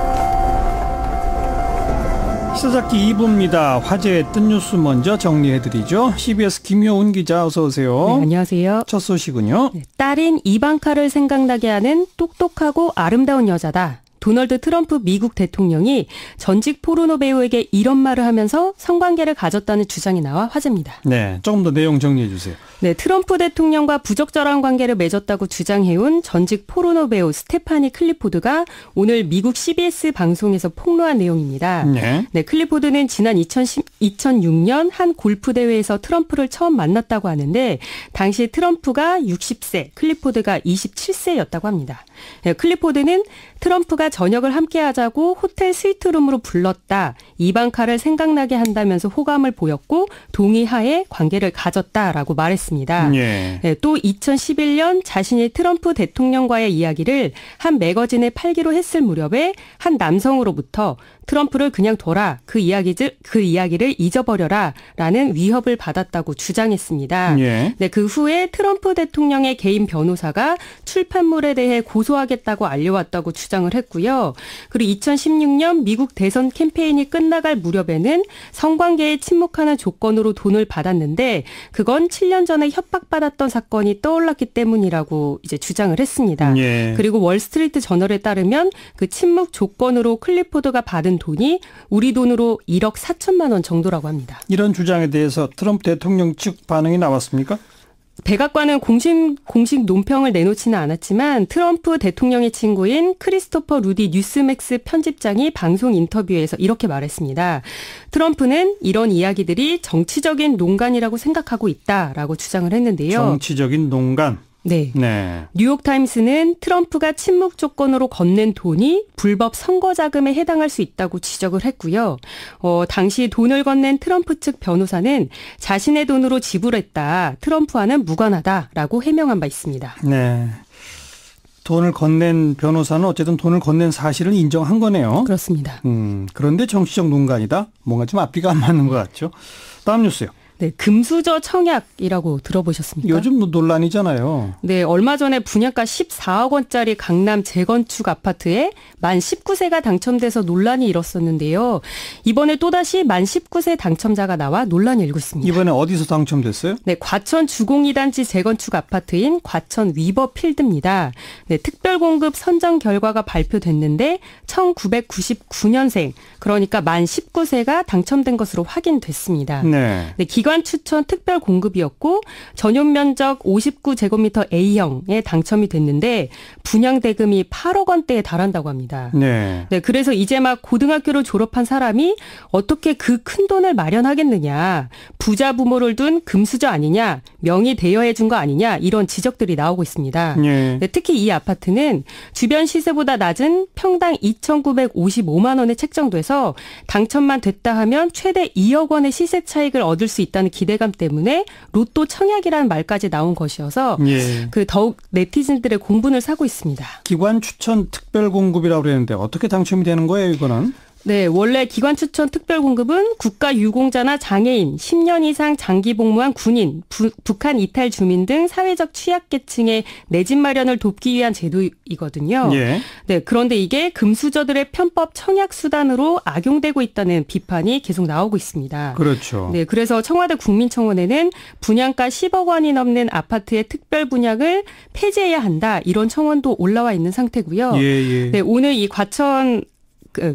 역사잡기 2부입니다. 화제의 뜬 뉴스 먼저 정리해드리죠. CBS 김효은 기자 어서 오세요. 네, 안녕하세요. 첫 소식은요. 딸인 이방카를 생각나게 하는 똑똑하고 아름다운 여자다. 도널드 트럼프 미국 대통령이 전직 포르노 배우에게 이런 말을 하면서 성관계를 가졌다는 주장이 나와 화제입니다. 네, 조금 더 내용 정리해 주세요. 네, 트럼프 대통령과 부적절한 관계를 맺었다고 주장해온 전직 포르노 배우 스테파니 클리포드가 오늘 미국 CBS 방송에서 폭로한 내용입니다. 네, 클리포드는 지난 2006년 한 골프 대회에서 트럼프를 처음 만났다고 하는데 당시 트럼프가 60세, 클리포드가 27세였다고 합니다. 네, 클리포드는 트럼프가 저녁을 함께 하자고 호텔 스위트룸으로 불렀다. 이방카를 생각나게 한다면서 호감을 보였고 동의하에 관계를 가졌다라고 말했습니다. 예. 네, 또 2011년 자신이 트럼프 대통령과의 이야기를 한 매거진에 팔기로 했을 무렵에 한 남성으로부터 트럼프를 그냥 둬라. 그 이야기를 잊어버려라. 라는 위협을 받았다고 주장했습니다. 예. 네, 그 후에 트럼프 대통령의 개인 변호사가 출판물에 대해 고소하겠다고 알려왔다고 주장을 했고요. 그리고 2016년 미국 대선 캠페인이 끝나갈 무렵에는 성관계에 침묵하는 조건으로 돈을 받았는데 그건 7년 전에 협박받았던 사건이 떠올랐기 때문이라고 이제 주장을 했습니다. 예. 그리고 월스트리트 저널에 따르면 그 침묵 조건으로 클리포드가 받은 돈이 우리 돈으로 1억 4천만 원 정도라고 합니다. 이런 주장에 대해서 트럼프 대통령 측 반응이 나왔습니까? 백악관은 공식 논평을 내놓지는 않았지만 트럼프 대통령의 친구인 크리스토퍼 루디 뉴스맥스 편집장이 방송 인터뷰에서 이렇게 말했습니다. 트럼프는 이런 이야기들이 정치적인 농간이라고 생각하고 있다라고 주장을 했는데요. 정치적인 농간. 네. 네. 뉴욕타임스는 트럼프가 침묵 조건으로 건넨 돈이 불법 선거 자금에 해당할 수 있다고 지적을 했고요. 당시 돈을 건넨 트럼프 측 변호사는 자신의 돈으로 지불했다. 트럼프와는 무관하다라고 해명한 바 있습니다. 네. 돈을 건넨 변호사는 어쨌든 돈을 건넨 사실을 인정한 거네요. 그렇습니다. 그런데 정치적 농간이다? 뭔가 좀 앞뒤가 안 맞는 것 같죠. 다음 뉴스요. 네, 금수저 청약이라고 들어보셨습니까? 요즘 논란이잖아요. 네, 얼마 전에 분양가 14억 원짜리 강남 재건축 아파트에 만 19세가 당첨돼서 논란이 일었었는데요. 이번에 또다시 만 19세 당첨자가 나와 논란이 일고 있습니다. 이번에 어디서 당첨됐어요? 네, 과천 주공2단지 재건축 아파트인 과천 위버필드입니다. 네, 특별공급 선정 결과가 발표됐는데 1999년생, 그러니까 만 19세가 당첨된 것으로 확인됐습니다. 네. 네, 기관 추천 특별 공급이었고 전용 면적 59제곱미터 A형에 당첨이 됐는데 분양 대금이 8억 원대에 달한다고 합니다. 네. 네, 그래서 이제 막 고등학교를 졸업한 사람이 어떻게 그 큰 돈을 마련하겠느냐. 부자 부모를 둔 금수저 아니냐. 명의 대여해 준 거 아니냐. 이런 지적들이 나오고 있습니다. 네. 네, 특히 이 아파트는 주변 시세보다 낮은 평당 2,955만 원에 책정돼서 당첨만 됐다 하면 최대 2억 원의 시세 차익을 얻을 수 있다는 기대감 때문에 로또 청약이라는 말까지 나온 것이어서 예. 더욱 네티즌들의 공분을 사고 있습니다. 기관 추천 특별 공급이라고 그랬는데 어떻게 당첨이 되는 거예요, 이거는? 네, 원래 기관 추천 특별 공급은 국가 유공자나 장애인, 10년 이상 장기 복무한 군인, 북한 이탈 주민 등 사회적 취약계층의 내 집 마련을 돕기 위한 제도이거든요. 예. 네, 그런데 이게 금수저들의 편법 청약 수단으로 악용되고 있다는 비판이 계속 나오고 있습니다. 그렇죠. 네, 그래서 청와대 국민청원에는 분양가 10억 원이 넘는 아파트의 특별 분양을 폐지해야 한다. 이런 청원도 올라와 있는 상태고요. 예. 네, 오늘 이 과천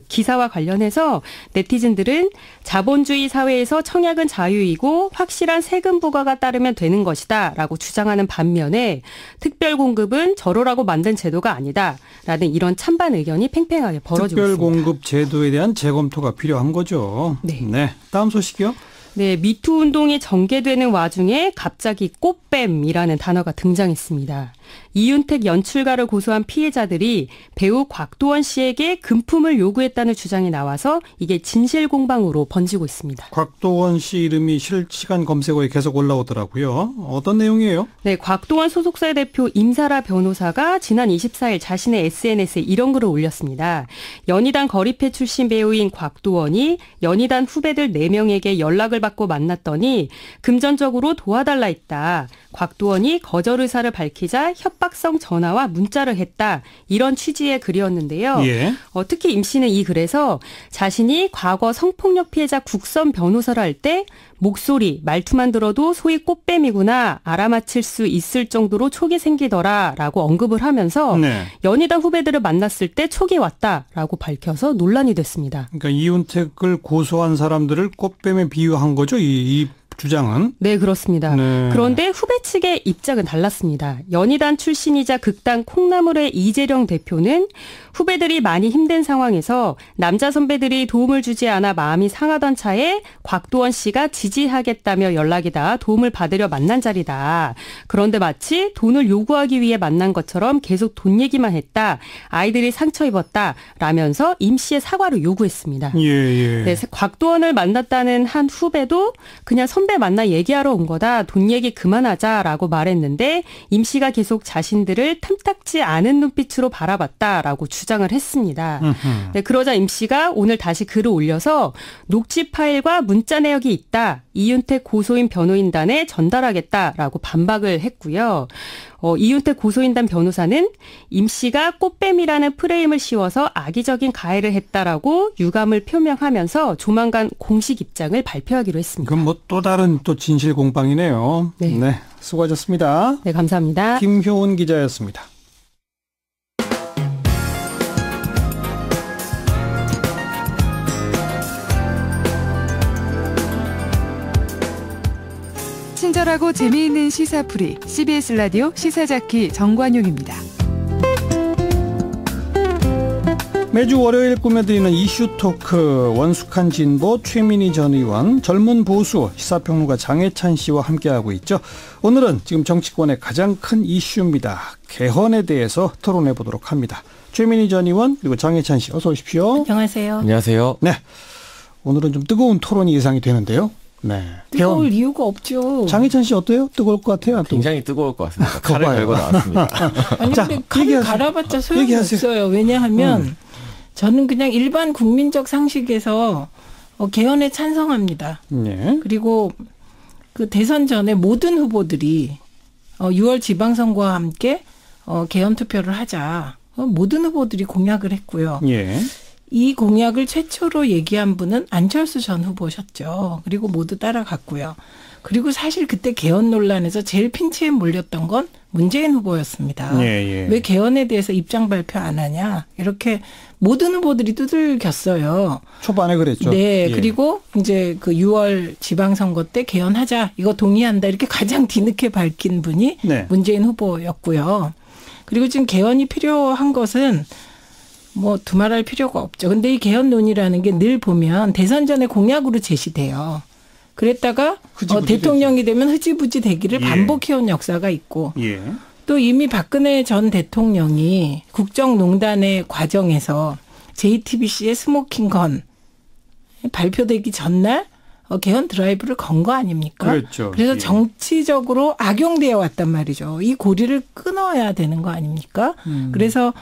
기사와 관련해서 네티즌들은 자본주의 사회에서 청약은 자유이고 확실한 세금 부과가 따르면 되는 것이다 라고 주장하는 반면에 특별 공급은 저로라고 만든 제도가 아니다 라는 이런 찬반 의견이 팽팽하게 벌어지고 있습니다. 특별 공급 제도에 대한 재검토가 필요한 거죠. 네. 다음 소식이요. 네, 미투 운동이 전개되는 와중에 갑자기 꽃뱀이라는 단어가 등장했습니다. 이윤택 연출가를 고소한 피해자들이 배우 곽도원 씨에게 금품을 요구했다는 주장이 나와서 이게 진실 공방으로 번지고 있습니다. 곽도원 씨 이름이 실시간 검색어에 계속 올라오더라고요. 어떤 내용이에요? 네, 곽도원 소속사의 대표 임사라 변호사가 지난 24일 자신의 SNS에 이런 글을 올렸습니다. 연희단 거리패 출신 배우인 곽도원이 연희단 후배들 4명에게 연락을 받고 만났더니 금전적으로 도와달라 했다. 곽도원이 거절 의사를 밝히자 협박성 전화와 문자를 했다. 이런 취지의 글이었는데요. 예. 특히 임 씨는 이 글에서 자신이 과거 성폭력 피해자 국선 변호사를 할 때 목소리, 말투만 들어도 소위 꽃뱀이구나 알아맞힐 수 있을 정도로 촉이 생기더라라고 언급을 하면서 네. 연희단 후배들을 만났을 때 촉이 왔다라고 밝혀서 논란이 됐습니다. 그러니까 이윤택을 고소한 사람들을 꽃뱀에 비유한 거죠, 이 주장은? 네, 그렇습니다. 네. 그런데 후배 측의 입장은 달랐습니다. 연희단 출신이자 극단 콩나물의 이재령 대표는 후배들이 많이 힘든 상황에서 남자 선배들이 도움을 주지 않아 마음이 상하던 차에 곽도원 씨가 지지하겠다며 연락이다. 도움을 받으려 만난 자리다. 그런데 마치 돈을 요구하기 위해 만난 것처럼 계속 돈 얘기만 했다. 아이들이 상처 입었다. 라면서 임 씨의 사과를 요구했습니다. 예. 네, 곽도원을 만났다는 한 후배도 그냥 선배 만나 얘기하러 온 거다. 돈 얘기 그만하자라고 말했는데 임 씨가 계속 자신들을 탐탁지 않은 눈빛으로 바라봤다라고 주장을 했습니다. 네, 그러자 임 씨가 오늘 다시 글을 올려서 녹취 파일과 문자 내역이 있다. 이윤택 고소인 변호인단에 전달하겠다라고 반박을 했고요. 이윤택 고소인단 변호사는 임 씨가 꽃뱀이라는 프레임을 씌워서 악의적인 가해를 했다라고 유감을 표명하면서 조만간 공식 입장을 발표하기로 했습니다. 그럼 뭐 또 다른 또 진실 공방이네요. 네, 수고하셨습니다. 네, 감사합니다. 김효은 기자였습니다. 친절하고 재미있는 시사풀이 CBS 라디오 시사자키 정관용입니다. 매주 월요일 꾸며드리는 이슈 토크 원숙한 진보 최민희 전 의원 젊은 보수 시사평론가 장혜찬 씨와 함께하고 있죠. 오늘은 지금 정치권의 가장 큰 이슈입니다. 개헌에 대해서 토론해 보도록 합니다. 최민희 전 의원 그리고 장혜찬 씨 어서 오십시오. 안녕하세요. 안녕하세요. 네, 오늘은 좀 뜨거운 토론이 예상이 되는데요. 네. 뜨거울 이유가 없죠. 장혜찬 씨 어때요? 뜨거울 것 같아요? 굉장히 뜨거울 것 같습니다. 칼을 갈고 나왔습니다. 아니 근데 칼을 갈아봤자 소용이 없어요. 왜냐하면 저는 그냥 일반 국민적 상식에서 개헌에 찬성합니다. 네. 그리고 그 대선 전에 모든 후보들이 6월 지방선거와 함께 개헌 투표를 하자. 모든 후보들이 공약을 했고요. 예. 이 공약을 최초로 얘기한 분은 안철수 전 후보셨죠. 그리고 모두 따라갔고요. 그리고 사실 그때 개헌 논란에서 제일 핀치에 몰렸던 건 문재인 후보였습니다. 예. 왜 개헌에 대해서 입장 발표 안 하냐. 이렇게 모든 후보들이 두들겼어요. 초반에 그랬죠. 네. 예. 그리고 이제 그 6월 지방선거 때 개헌하자. 이거 동의한다. 이렇게 가장 뒤늦게 밝힌 분이 문재인 후보였고요. 그리고 지금 개헌이 필요한 것은 뭐 두말할 필요가 없죠. 근데 이 개헌 논의라는 게 늘 보면 대선 전에 공약으로 제시돼요. 그랬다가 대통령이 되면 흐지부지 되기를 반복해온 역사가 있고 또 이미 박근혜 전 대통령이 국정농단의 과정에서 JTBC의 스모킹건 발표되기 전날 개헌 드라이브를 건 거 아닙니까? 그렇죠. 그래서 정치적으로 악용되어 왔단 말이죠. 이 고리를 끊어야 되는 거 아닙니까? 그래서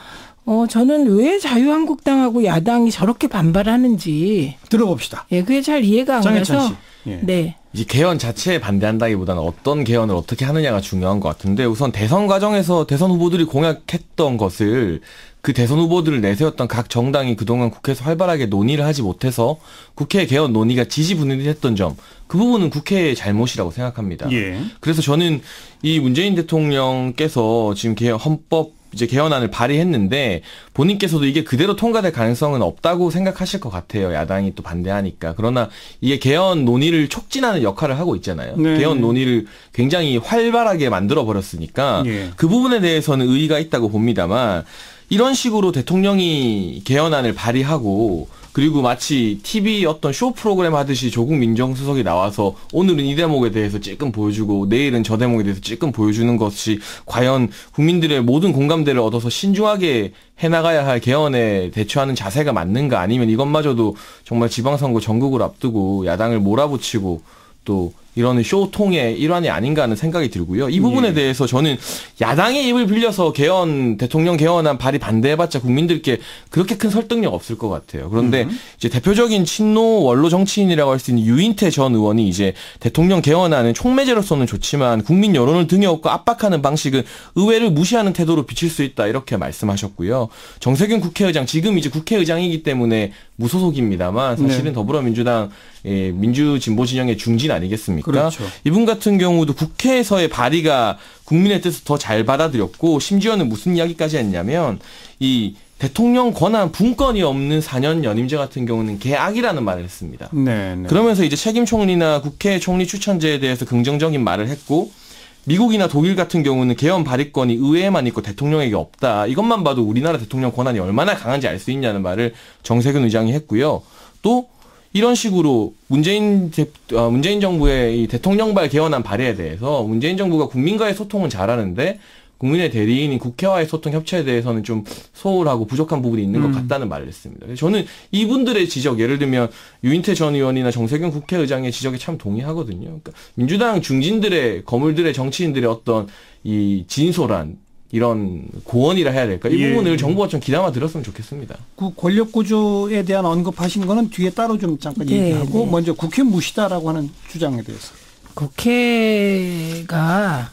저는 왜 자유한국당하고 야당이 저렇게 반발하는지 들어봅시다. 예, 그게 잘 이해가 안 가서. 예. 네. 이 개헌 자체에 반대한다기보다는 어떤 개헌을 어떻게 하느냐가 중요한 것 같은데 우선 대선 과정에서 대선 후보들이 공약했던 것을 그 대선 후보들을 내세웠던 각 정당이 그동안 국회에서 활발하게 논의를 하지 못해서 국회 개헌 논의가 지지부진했던 점, 그 부분은 국회의 잘못이라고 생각합니다. 예. 그래서 저는 이 문재인 대통령께서 지금 헌법 이제 개헌안을 발의했는데 본인께서도 이게 그대로 통과될 가능성은 없다고 생각하실 것 같아요. 야당이 또 반대하니까. 그러나 이게 개헌 논의를 촉진하는 역할을 하고 있잖아요. 네. 개헌 논의를 굉장히 활발하게 만들어버렸으니까 그 부분에 대해서는 의의가 있다고 봅니다만 이런 식으로 대통령이 개헌안을 발의하고 그리고 마치 TV 어떤 쇼 프로그램 하듯이 조국 민정수석이 나와서 오늘은 이 대목에 대해서 찔끔 보여주고 내일은 저 대목에 대해서 찔끔 보여주는 것이 과연 국민들의 모든 공감대를 얻어서 신중하게 해나가야 할 개헌에 대처하는 자세가 맞는가 아니면 이것마저도 정말 지방선거 전국을 앞두고 야당을 몰아붙이고 또 이런 쇼통의 일환이 아닌가 하는 생각이 들고요. 이 부분에 대해서 저는 야당의 입을 빌려서 대통령 개헌안 발의 반대해봤자 국민들께 그렇게 큰 설득력 없을 것 같아요. 그런데 이제 대표적인 친노 원로 정치인이라고 할 수 있는 유인태 전 의원이 이제 대통령 개헌안은 촉매제로서는 좋지만 국민 여론을 등에 업고 압박하는 방식은 의회를 무시하는 태도로 비칠 수 있다 이렇게 말씀하셨고요. 정세균 국회의장 지금 이제 국회의장이기 때문에 무소속입니다만 사실은 더불어민주당 민주진보 진영의 중진 아니겠습니까? 그렇죠. 이분 같은 경우도 국회에서의 발의가 국민의 뜻을 더 잘 받아들였고 심지어는 무슨 이야기까지 했냐면 이 대통령 권한 분권이 없는 4년 연임제 같은 경우는 개악이라는 말을 했습니다. 네네. 그러면서 이제 책임 총리나 국회 총리 추천제에 대해서 긍정적인 말을 했고 미국이나 독일 같은 경우는 개헌 발의권이 의회에만 있고 대통령에게 없다. 이것만 봐도 우리나라 대통령 권한이 얼마나 강한지 알 수 있냐는 말을 정세균 의장이 했고요. 또 이런 식으로 문재인 정부의 이 대통령발 개헌안 발의에 대해서 문재인 정부가 국민과의 소통은 잘하는데 국민의 대리인인 국회와의 소통 협치에 대해서는 좀 소홀하고 부족한 부분이 있는 것 같다는 말을 했습니다. 저는 이분들의 지적, 예를 들면 유인태 전 의원이나 정세균 국회의장의 지적에 참 동의하거든요. 그러니까 민주당 중진들의 거물들의 정치인들의 어떤 이 진솔한 이런 고언이라 해야 될까? 이 부분을 정부가 좀 귀담아 들었으면 좋겠습니다. 그 권력 구조에 대한 언급하신 거는 뒤에 따로 좀 잠깐 얘기하고 먼저 국회 무시다라고 하는 주장에 대해서. 국회가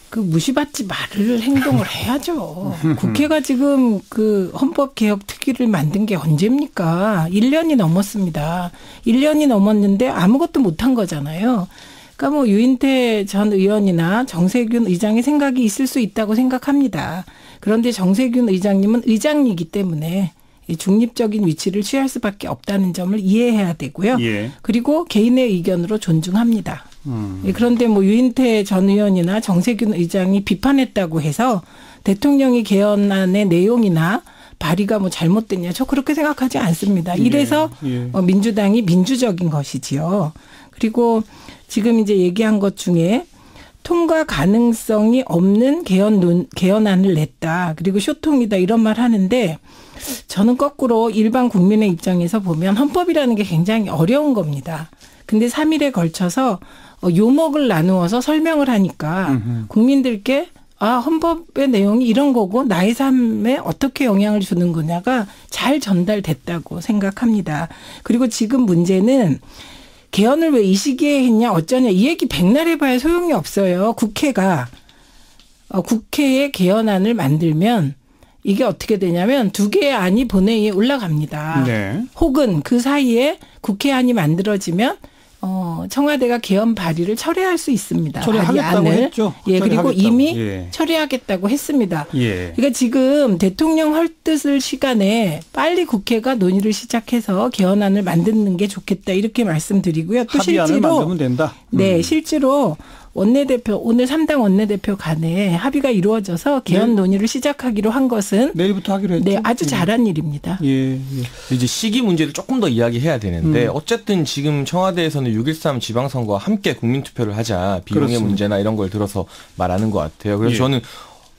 그 무시받지 말을 행동을 해야죠. 국회가 지금 그 헌법개혁특위를 만든 게 언제입니까? 1년이 넘었습니다. 1년이 넘었는데 아무것도 못한 거잖아요. 그러니까 뭐 유인태 전 의원이나 정세균 의장의 생각이 있을 수 있다고 생각합니다. 그런데 정세균 의장님은 의장이기 때문에 중립적인 위치를 취할 수밖에 없다는 점을 이해해야 되고요. 그리고 개인의 의견으로 존중합니다. 그런데 뭐 유인태 전 의원이나 정세균 의장이 비판했다고 해서 대통령이 개헌안의 내용이나 발의가 뭐 잘못됐냐, 저 그렇게 생각하지 않습니다. 이래서 민주당이 민주적인 것이지요. 그리고 지금 이제 얘기한 것 중에 통과 가능성이 없는 개헌안을 냈다. 그리고 쇼통이다 이런 말 하는데 저는 거꾸로 일반 국민의 입장에서 보면 헌법이라는 게 굉장히 어려운 겁니다. 근데 3일에 걸쳐서 요목을 나누어서 설명을 하니까 국민들께 헌법의 내용이 이런 거고 나의 삶에 어떻게 영향을 주는 거냐가 잘 전달됐다고 생각합니다. 그리고 지금 문제는 개헌을 왜 이 시기에 했냐 어쩌냐 이 얘기 백날 해봐야 소용이 없어요. 국회에 개헌안을 만들면 이게 어떻게 되냐면 2개의 안이 본회의에 올라갑니다. 혹은 그 사이에 국회안이 만들어지면 청와대가 개헌 발의를 철회할 수 있습니다. 철회하겠다고 했죠. 그리고 이미 철회하겠다고 했습니다. 그러니까 지금 대통령 헐뜯을 시간에 빨리 국회가 논의를 시작해서 개헌안을 만드는 게 좋겠다 이렇게 말씀드리고요. 또 합의안을 만들면 된다. 실제로 원내대표 오늘 3당 원내대표 간에 합의가 이루어져서 개헌 논의를 시작하기로 한 것은 내일부터 하기로 했죠. 아주 잘한 일입니다. 이제 시기 문제를 조금 더 이야기해야 되는데 어쨌든 지금 청와대에서는 6.13 지방선거와 함께 국민투표를 하자 비용의 문제나 이런 걸 들어서 말하는 것 같아요. 그래서 저는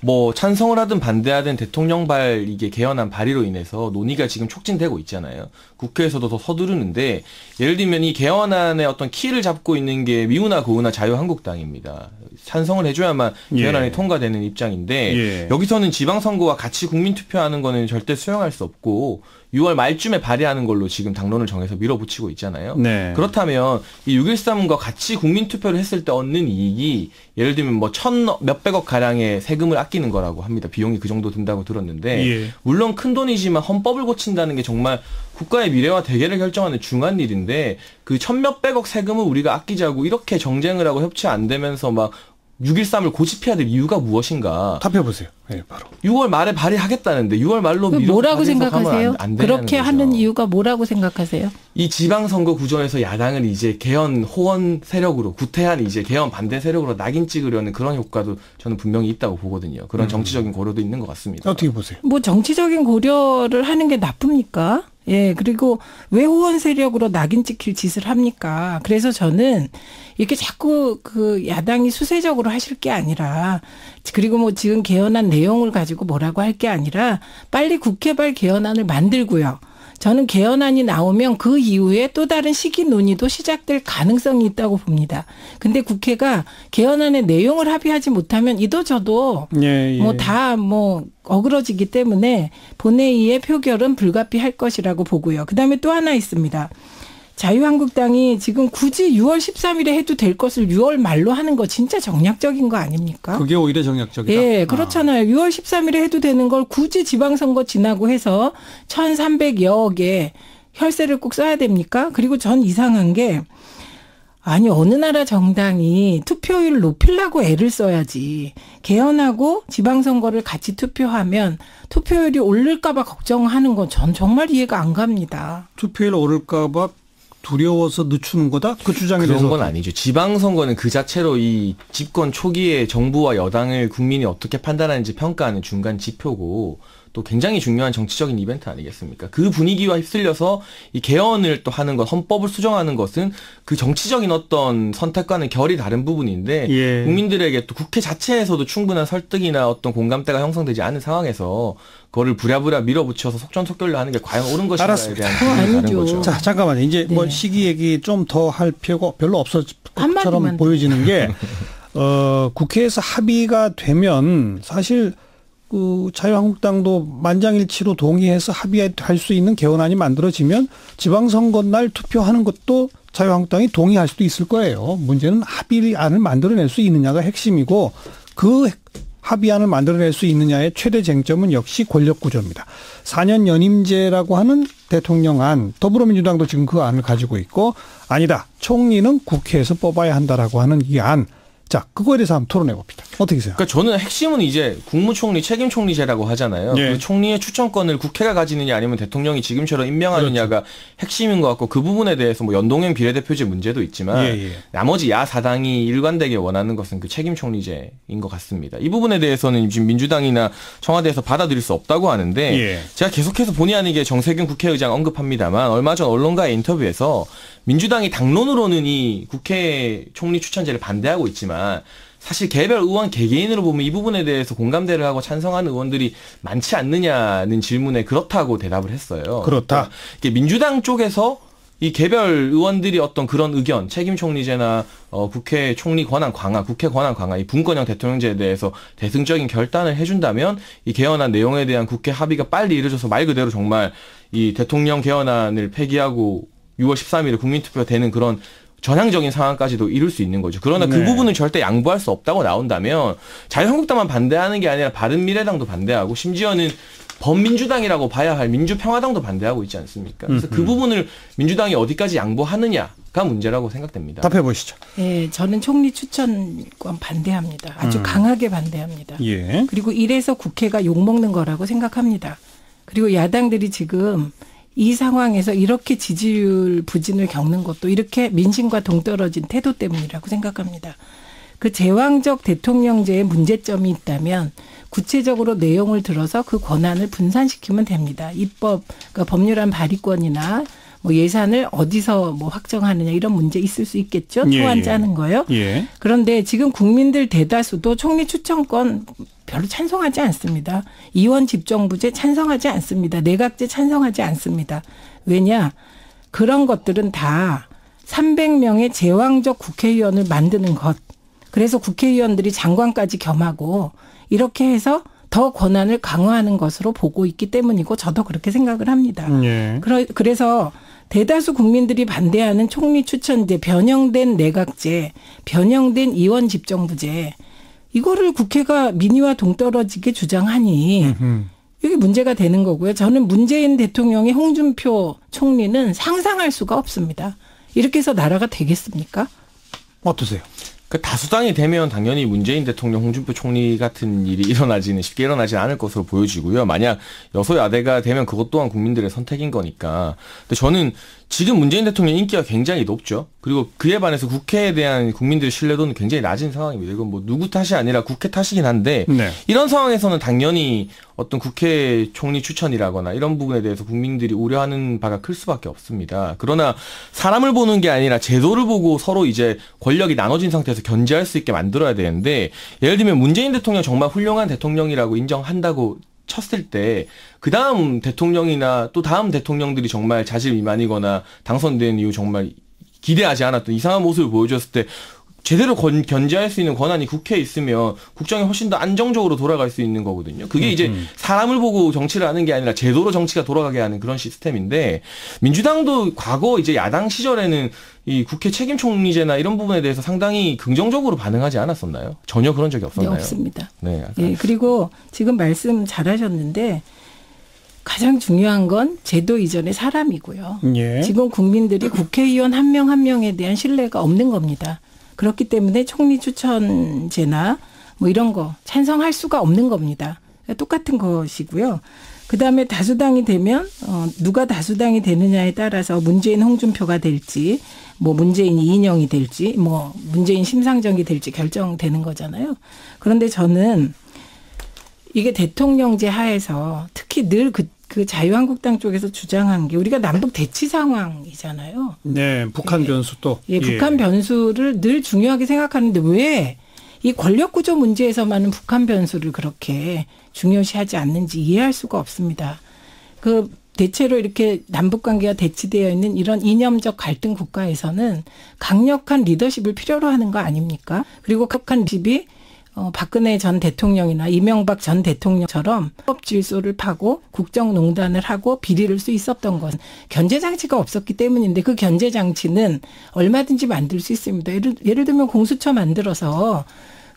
뭐 찬성을 하든 반대하든 대통령발 이게 개헌안 발의로 인해서 논의가 지금 촉진되고 있잖아요. 국회에서도 더 서두르는데 예를 들면 이 개헌안의 어떤 키를 잡고 있는 게 미우나 고우나 자유한국당입니다. 찬성을 해줘야만 개헌안이 통과되는 입장인데 여기서는 지방선거와 같이 국민투표하는 거는 절대 수용할 수 없고 6월 말쯤에 발의하는 걸로 지금 당론을 정해서 밀어붙이고 있잖아요. 그렇다면 이 6.13과 같이 국민투표를 했을 때 얻는 이익이 예를 들면 뭐 몇백억 가량의 세금을 아끼는 거라고 합니다. 비용이 그 정도 든다고 들었는데 물론 큰 돈이지만 헌법을 고친다는 게 정말 국가의 미래와 대계를 결정하는 중요한 일인데 그 천몇백억 세금을 우리가 아끼자고 이렇게 정쟁을 하고 협치 안 되면서 막 6.13을 고집해야 될 이유가 무엇인가? 답해보세요. 바로. 6월 말에 발의하겠다는데 6월 말로 뭐라고 생각하세요? 안 그렇게 거죠. 하는 이유가 뭐라고 생각하세요? 이 지방선거 구조에서 야당을 이제 개헌 호원 세력으로 구태한 이제 개헌 반대 세력으로 낙인 찍으려는 그런 효과도 저는 분명히 있다고 보거든요. 그런 정치적인 고려도 있는 것 같습니다. 어떻게 보세요? 뭐 정치적인 고려를 하는 게 나쁩니까? 그리고 왜 호원 세력으로 낙인 찍힐 짓을 합니까? 그래서 저는 이렇게 자꾸 그 야당이 수세적으로 하실 게 아니라 그리고 뭐 지금 개헌안 내용을 가지고 뭐라고 할 게 아니라 빨리 국회발 개헌안을 만들고요. 저는 개헌안이 나오면 그 이후에 또 다른 시기 논의도 시작될 가능성이 있다고 봅니다. 근데 국회가 개헌안의 내용을 합의하지 못하면 이도저도 다 어그러지기 때문에 본회의의 표결은 불가피할 것이라고 보고요. 그다음에 또 하나 있습니다. 자유한국당이 지금 굳이 6월 13일에 해도 될 것을 6월 말로 하는 거 진짜 정략적인 거 아닙니까? 그게 오히려 정략적이다? 예, 그렇잖아요. 6월 13일에 해도 되는 걸 굳이 지방선거 지나고 해서 1,300여억에 혈세를 꼭 써야 됩니까? 그리고 전 이상한 게 아니 어느 나라 정당이 투표율 높이려고 애를 써야지. 개헌하고 지방선거를 같이 투표하면 투표율이 오를까 봐 걱정하는 건 전 정말 이해가 안 갑니다. 투표율 오를까 봐 두려워서 늦추는 거다? 그 주장에 대해서. 그런 건 아니죠. 지방선거는 그 자체로 이 집권 초기에 정부와 여당을 국민이 어떻게 판단하는지 평가하는 중간 지표고 또 굉장히 중요한 정치적인 이벤트 아니겠습니까? 그 분위기와 휩쓸려서 이 개헌을 또 하는 것, 헌법을 수정하는 것은 그 정치적인 어떤 선택과는 결이 다른 부분인데 국민들에게 또 국회 자체에서도 충분한 설득이나 어떤 공감대가 형성되지 않은 상황에서 그거를 부랴부랴 밀어붙여서 속전속결로 하는 게 과연 옳은 것인가에 대한 고민이 다른 거죠. 자, 잠깐만요. 이제 뭐 시기 얘기 좀 더 할 필요가 별로 없을 것처럼 보여지는 게 국회에서 합의가 되면 사실 그 자유한국당도 만장일치로 동의해서 합의할 수 있는 개헌안이 만들어지면 지방선거 날 투표하는 것도 자유한국당이 동의할 수도 있을 거예요. 문제는 합의안을 만들어낼 수 있느냐가 핵심이고 그 합의안을 만들어낼 수 있느냐의 최대 쟁점은 역시 권력구조입니다. 4년 연임제라고 하는 대통령안, 더불어민주당도 지금 그 안을 가지고 있고 아니다. 총리는 국회에서 뽑아야 한다라고 하는 이 안. 자, 그거에 대해서 한번 토론해 봅니다. 어떻게 생각하세요? 그러니까 저는 핵심은 이제 국무총리 책임총리제라고 하잖아요. 그 총리의 추천권을 국회가 가지느냐 아니면 대통령이 지금처럼 임명하느냐가 핵심인 것 같고 그 부분에 대해서 뭐 연동형 비례대표제 문제도 있지만 나머지 야사당이 일관되게 원하는 것은 그 책임총리제인 것 같습니다. 이 부분에 대해서는 지금 민주당이나 청와대에서 받아들일 수 없다고 하는데 제가 계속해서 본의 아니게 정세균 국회의장 언급합니다만 얼마 전 언론과의 인터뷰에서 민주당이 당론으로는 이 국회 총리 추천제를 반대하고 있지만 사실 개별 의원 개개인으로 보면 이 부분에 대해서 공감대를 하고 찬성하는 의원들이 많지 않느냐는 질문에 그렇다고 대답을 했어요. 그렇다. 그러니까 민주당 쪽에서 이 개별 의원들이 어떤 그런 의견, 책임 총리제나 국회 총리 권한 강화, 국회 권한 강화, 이 분권형 대통령제에 대해서 대승적인 결단을 해준다면 이 개헌안 내용에 대한 국회 합의가 빨리 이루어져서 말 그대로 정말 이 대통령 개헌안을 폐기하고 6월 13일에 국민투표가 되는 그런 전향적인 상황까지도 이룰 수 있는 거죠. 그러나 그 부분은 절대 양보할 수 없다고 나온다면 자유한국당만 반대하는 게 아니라 바른미래당도 반대하고 심지어는 범민주당이라고 봐야 할 민주평화당도 반대하고 있지 않습니까? 그래서 그 부분을 민주당이 어디까지 양보하느냐가 문제라고 생각됩니다. 답해 보시죠. 네, 저는 총리 추천권 반대합니다. 아주 강하게 반대합니다. 그리고 이래서 국회가 욕먹는 거라고 생각합니다. 그리고 야당들이 지금 이 상황에서 이렇게 지지율 부진을 겪는 것도 이렇게 민심과 동떨어진 태도 때문이라고 생각합니다. 그 제왕적 대통령제에 문제점이 있다면 구체적으로 내용을 들어서 그 권한을 분산시키면 됩니다. 입법, 그러니까 법률안 발의권이나 뭐 예산을 어디서 뭐 확정하느냐 이런 문제 있을 수 있겠죠. 초안 짜는 거요. 그런데 지금 국민들 대다수도 총리 추천권 별로 찬성하지 않습니다. 이원 집정부제 찬성하지 않습니다. 내각제 찬성하지 않습니다. 왜냐? 그런 것들은 다 300명의 제왕적 국회의원을 만드는 것. 그래서 국회의원들이 장관까지 겸하고 이렇게 해서 더 권한을 강화하는 것으로 보고 있기 때문이고 저도 그렇게 생각을 합니다. 그래서 대다수 국민들이 반대하는 총리 추천제, 변형된 내각제, 변형된 이원 집정부제 이거를 국회가 민의와 동떨어지게 주장하니 이게 문제가 되는 거고요. 저는 문재인 대통령의 홍준표 총리는 상상할 수가 없습니다. 이렇게 해서 나라가 되겠습니까? 어떠세요? 그 다수당이 되면 당연히 문재인 대통령, 홍준표 총리 같은 일이 쉽게 일어나지는 않을 것으로 보여지고요. 만약 여소야대가 되면 그것 또한 국민들의 선택인 거니까. 근데 저는 지금 문재인 대통령 인기가 굉장히 높죠. 그리고 그에 반해서 국회에 대한 국민들의 신뢰도는 굉장히 낮은 상황입니다. 이건 뭐 누구 탓이 아니라 국회 탓이긴 한데 이런 상황에서는 당연히 어떤 국회 총리 추천이라거나 이런 부분에 대해서 국민들이 우려하는 바가 클 수밖에 없습니다. 그러나 사람을 보는 게 아니라 제도를 보고 서로 이제 권력이 나눠진 상태에서 견제할 수 있게 만들어야 되는데 예를 들면 문재인 대통령 정말 훌륭한 대통령이라고 인정한다고 쳤을 때 그 다음 대통령이나 또 다음 대통령들이 정말 자질 미만이거나 당선된 이후 정말 기대하지 않았던 이상한 모습을 보여줬을 때 제대로 견제할 수 있는 권한이 국회에 있으면 국정이 훨씬 더 안정적으로 돌아갈 수 있는 거거든요. 그게 이제 사람을 보고 정치를 하는 게 아니라 제도로 정치가 돌아가게 하는 그런 시스템인데 민주당도 과거 이제 야당 시절에는 이 국회 책임 총리제나 이런 부분에 대해서 상당히 긍정적으로 반응하지 않았었나요? 전혀 그런 적이 없었나요? 네, 없습니다. 네, 예, 그리고 지금 말씀 잘하셨는데 가장 중요한 건 제도 이전의 사람이고요. 예. 지금 국민들이 국회의원 한 명 한 명에 대한 신뢰가 없는 겁니다. 그렇기 때문에 총리 추천제나 뭐 이런 거 찬성할 수가 없는 겁니다. 똑같은 것이고요. 그다음에 다수당이 되면 누가 다수당이 되느냐에 따라서 문재인 홍준표가 될지 뭐 문재인 이인영이 될지 뭐 문재인 심상정이 될지 결정되는 거잖아요. 그런데 저는 이게 대통령제 하에서 특히 늘 그 자유한국당 쪽에서 주장한 게 우리가 남북 대치 상황이잖아요. 네, 북한 변수 또. 예, 북한 변수를 늘 중요하게 생각하는데 왜 이 권력구조 문제에서만은 북한 변수를 그렇게 중요시하지 않는지 이해할 수가 없습니다. 그 대체로 이렇게 남북관계가 대치되어 있는 이런 이념적 갈등 국가에서는 강력한 리더십을 필요로 하는 거 아닙니까? 그리고 강력한 리더십이 박근혜 전 대통령이나 이명박 전 대통령처럼 법 질서를 파고 국정농단을 하고 비리를 수 있었던 것은 견제장치가 없었기 때문인데 그 견제장치는 얼마든지 만들 수 있습니다. 예를 들면 공수처 만들어서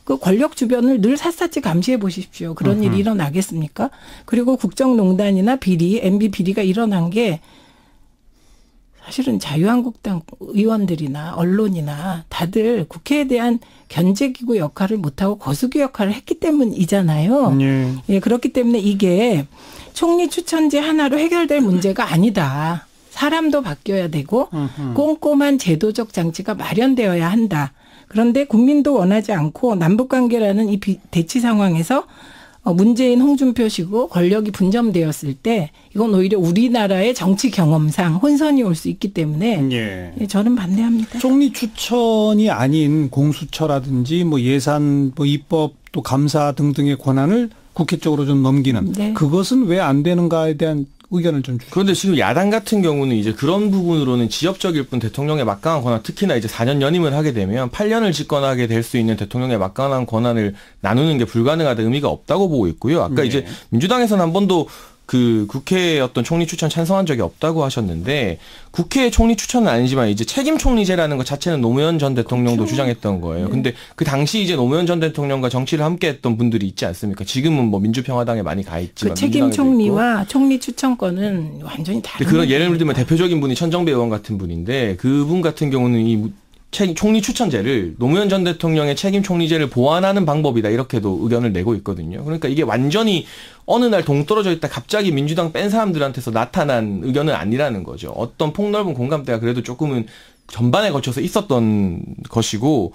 그 권력 주변을 늘 샅샅이 감시해 보십시오. 그런 일이 일어나겠습니까? 그리고 국정농단이나 비리, MB 비리가 일어난 게 사실은 자유한국당 의원들이나 언론이나 다들 국회에 대한 견제기구 역할을 못하고 거수기 역할을 했기 때문이잖아요. 예, 그렇기 때문에 이게 총리 추천제 하나로 해결될 문제가 아니다. 사람도 바뀌어야 되고 꼼꼼한 제도적 장치가 마련되어야 한다. 그런데 국민도 원하지 않고 남북관계라는 이 대치 상황에서 문재인 홍준표시고 권력이 분점되었을 때 이건 오히려 우리나라의 정치 경험상 혼선이 올 수 있기 때문에 예, 저는 반대합니다. 총리 추천이 아닌 공수처라든지 뭐 예산, 뭐 입법 또 감사 등등의 권한을 국회 쪽으로 좀 넘기는 네. 그것은 왜 안 되는가에 대한 의견을 좀 주시죠. 그런데 지금 야당 같은 경우는 이제 그런 부분으로는 지역적일 뿐 대통령의 막강한 권한, 특히나 이제 4년 연임을 하게 되면 8년을 집권하게 될 수 있는 대통령의 막강한 권한을 나누는 게 불가능하다, 의미가 없다고 보고 있고요. 아까 이제 민주당에서는 한 번도 그 국회에 어떤 총리 추천 찬성한 적이 없다고 하셨는데 국회 총리 추천은 아니지만 이제 책임 총리제라는 것 자체는 노무현 전 대통령도 그렇죠. 주장했던 거예요. 네. 근데 그 당시 이제 노무현 전 대통령과 정치를 함께 했던 분들이 있지 않습니까? 지금은 뭐 민주평화당에 많이 가 있지만 그 책임 총리와 총리 추천권은 완전히 다른. 그런 예를 들면 대표적인 분이 천정배 의원 같은 분인데 그분 같은 경우는 이 총리 추천제를 노무현 전 대통령의 책임 총리제를 보완하는 방법이다 이렇게도 의견을 내고 있거든요. 그러니까 이게 완전히 어느 날 동떨어져 있다 갑자기 민주당 뺀 사람들한테서 나타난 의견은 아니라는 거죠. 어떤 폭넓은 공감대가 그래도 조금은 전반에 걸쳐서 있었던 것이고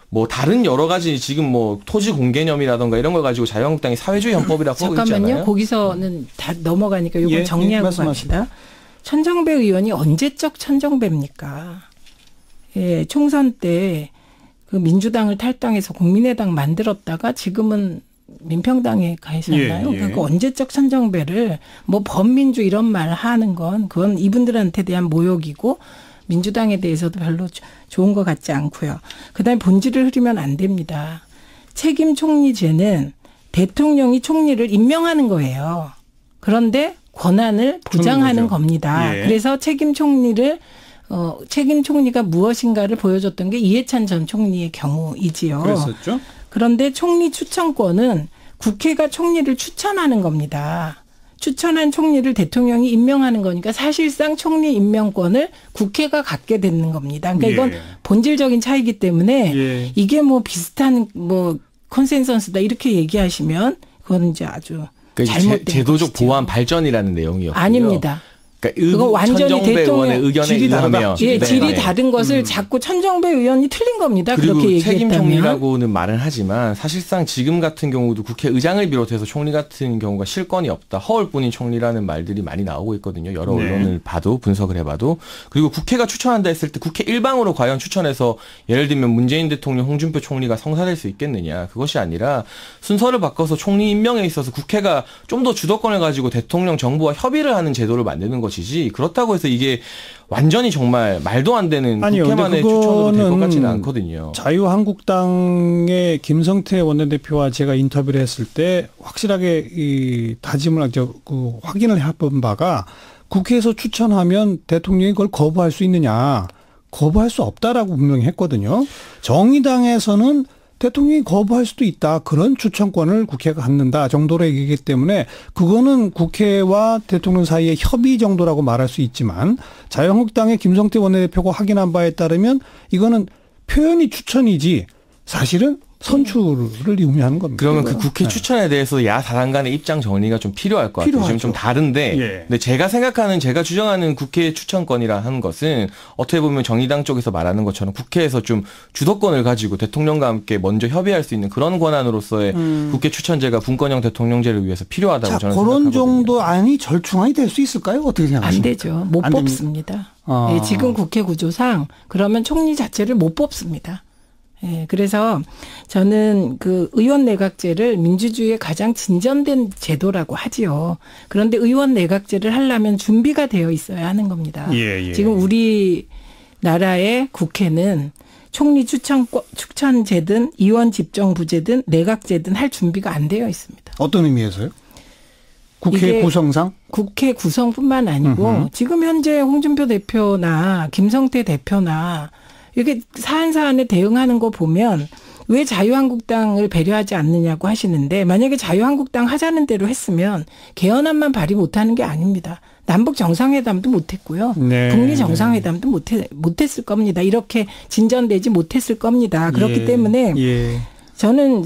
뭐 다른 여러 가지 지금 뭐 토지 공개념이라던가 이런 걸 가지고 자유한국당이 사회주의 헌법이라고 하고 있잖아요. 잠깐만요. 거기서는 다 넘어가니까 이거 정리하고 갑시다. 천정배 의원이 언제적 천정배입니까? 예, 총선 때 그 민주당을 탈당해서 국민의당 만들었다가 지금은 민평당에 가 있었나요? 그러니까 언제적 천정배를 뭐 범민주 이런 말 하는 건 그건 이분들한테 대한 모욕이고 민주당에 대해서도 별로 좋은 것 같지 않고요. 그다음에 본질을 흐리면 안 됩니다. 책임 총리제는 대통령이 총리를 임명하는 거예요. 그런데 권한을 보장하는 겁니다. 예. 그래서 책임 총리를 책임 총리가 무엇인가를 보여줬던 게 이해찬 전 총리의 경우이지요. 그랬었죠. 그런데 총리 추천권은 국회가 총리를 추천하는 겁니다. 추천한 총리를 대통령이 임명하는 거니까 사실상 총리 임명권을 국회가 갖게 되는 겁니다. 그러니까 이건 본질적인 차이기 때문에 이게 뭐 비슷한 뭐 컨센서스다 이렇게 얘기하시면 그건 이제 아주 잘못된 제도적 것이죠. 보완 발전이라는 내용이었고요. 아닙니다. 그러니까 그거 완전히 대통령 의견에 질이 다르면 질이 다른 것을 자꾸 천정배 의원이 틀린 겁니다. 그렇게 얘기했다면. 책임 총리라고는 말은 하지만 사실상 지금 같은 경우도 국회의장을 비롯해서 총리 같은 경우가 실권이 없다. 허울뿐인 총리라는 말들이 많이 나오고 있거든요. 여러 언론을 봐도 분석을 해봐도. 그리고 국회가 추천한다 했을 때 국회 일방으로 과연 추천해서 예를 들면 문재인 대통령, 홍준표 총리가 성사될 수 있겠느냐. 그것이 아니라 순서를 바꿔서 총리 임명에 있어서 국회가 좀 더 주도권을 가지고 대통령 정부와 협의를 하는 제도를 만드는 것이지 그렇다고 해서 이게 완전히 정말 말도 안 되는 국회만의 추천으로 될 것 같지는 않거든요. 자유한국당의 김성태 원내대표와 제가 인터뷰를 했을 때 확실하게 이 다짐을 확인을 해본 바가 국회에서 추천하면 대통령이 그걸 거부할 수 있느냐. 거부할 수 없다라고 분명히 했거든요. 정의당에서는 대통령이 거부할 수도 있다. 그런 추천권을 국회가 갖는다 정도로 얘기하기 때문에 그거는 국회와 대통령 사이의 협의 정도라고 말할 수 있지만 자유한국당의 김성태 원내대표가 확인한 바에 따르면 이거는 표현이 추천이지 사실은 선출을 의미하는 겁니다. 그러면 그 국회 추천에 대해서 야사당 간의 입장 정리가 좀 필요할 것 같아요. 지금 좀 다른데 근데 제가 주장하는 국회 추천권이라 하는 것은 어떻게 보면 정의당 쪽에서 말하는 것처럼 국회에서 좀 주도권을 가지고 대통령과 함께 먼저 협의할 수 있는 그런 권한으로서의 국회 추천제가 분권형 대통령제를 위해서 필요하다고 저는 생각하거든요. 그런 정도 안이 절충안이 될 수 있을까요? 어떻게 생각하십니까? 안 되죠. 못 뽑습니다. 네, 지금 국회 구조상 그러면 총리 자체를 못 뽑습니다. 예, 그래서 저는 그 의원 내각제를 민주주의의 가장 진전된 제도라고 하지요. 그런데 의원 내각제를 하려면 준비가 되어 있어야 하는 겁니다. 지금 우리나라의 국회는 총리 추천제든 의원 집정부제든 내각제든 할 준비가 안 되어 있습니다. 어떤 의미에서요? 국회 구성상? 국회 구성뿐만 아니고 지금 현재 홍준표 대표나 김성태 대표나 이렇게 사안에 대응하는 거 보면 왜 자유한국당을 배려하지 않느냐고 하시는데 만약에 자유한국당 하자는 대로 했으면 개헌안만 발의 못하는 게 아닙니다. 남북 정상회담도 못했고요. 북미 정상회담도 못했을 겁니다. 이렇게 진전되지 못했을 겁니다. 그렇기 때문에 저는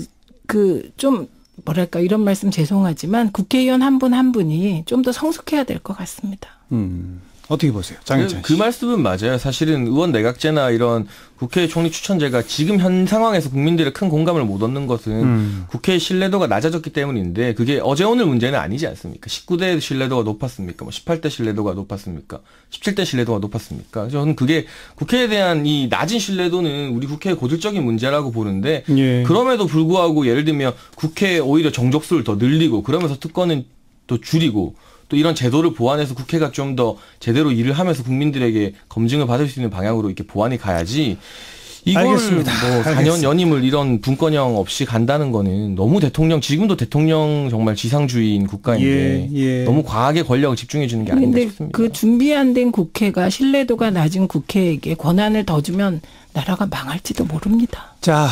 좀 뭐랄까 이런 말씀 죄송하지만 국회의원 한 분 한 분이 좀 더 성숙해야 될 것 같습니다. 어떻게 보세요? 장혜찬 씨. 그 말씀은 맞아요. 사실은 의원 내각제나 이런 국회 총리 추천제가 지금 현 상황에서 국민들의 큰 공감을 못 얻는 것은 국회의 신뢰도가 낮아졌기 때문인데 그게 어제 오늘 문제는 아니지 않습니까? 19대 신뢰도가 높았습니까? 18대 신뢰도가 높았습니까? 17대 신뢰도가 높았습니까? 저는 그게 국회에 대한 이 낮은 신뢰도는 우리 국회의 고질적인 문제라고 보는데 그럼에도 불구하고 예를 들면 국회에 오히려 정족수를 더 늘리고 그러면서 특권은 또 줄이고 또 이런 제도를 보완해서 국회가 좀 더 제대로 일을 하면서 국민들에게 검증을 받을 수 있는 방향으로 이렇게 보완이 가야지 이걸 알겠습니다. 뭐 4년 연임을 이런 분권형 없이 간다는 거는 너무 지금도 대통령 정말 지상주의인 국가인데 너무 과하게 권력을 집중해 주는 게 아닌가 싶습니다. 그 준비 안 된 국회가 신뢰도가 낮은 국회에게 권한을 더 주면 나라가 망할지도 모릅니다. 자.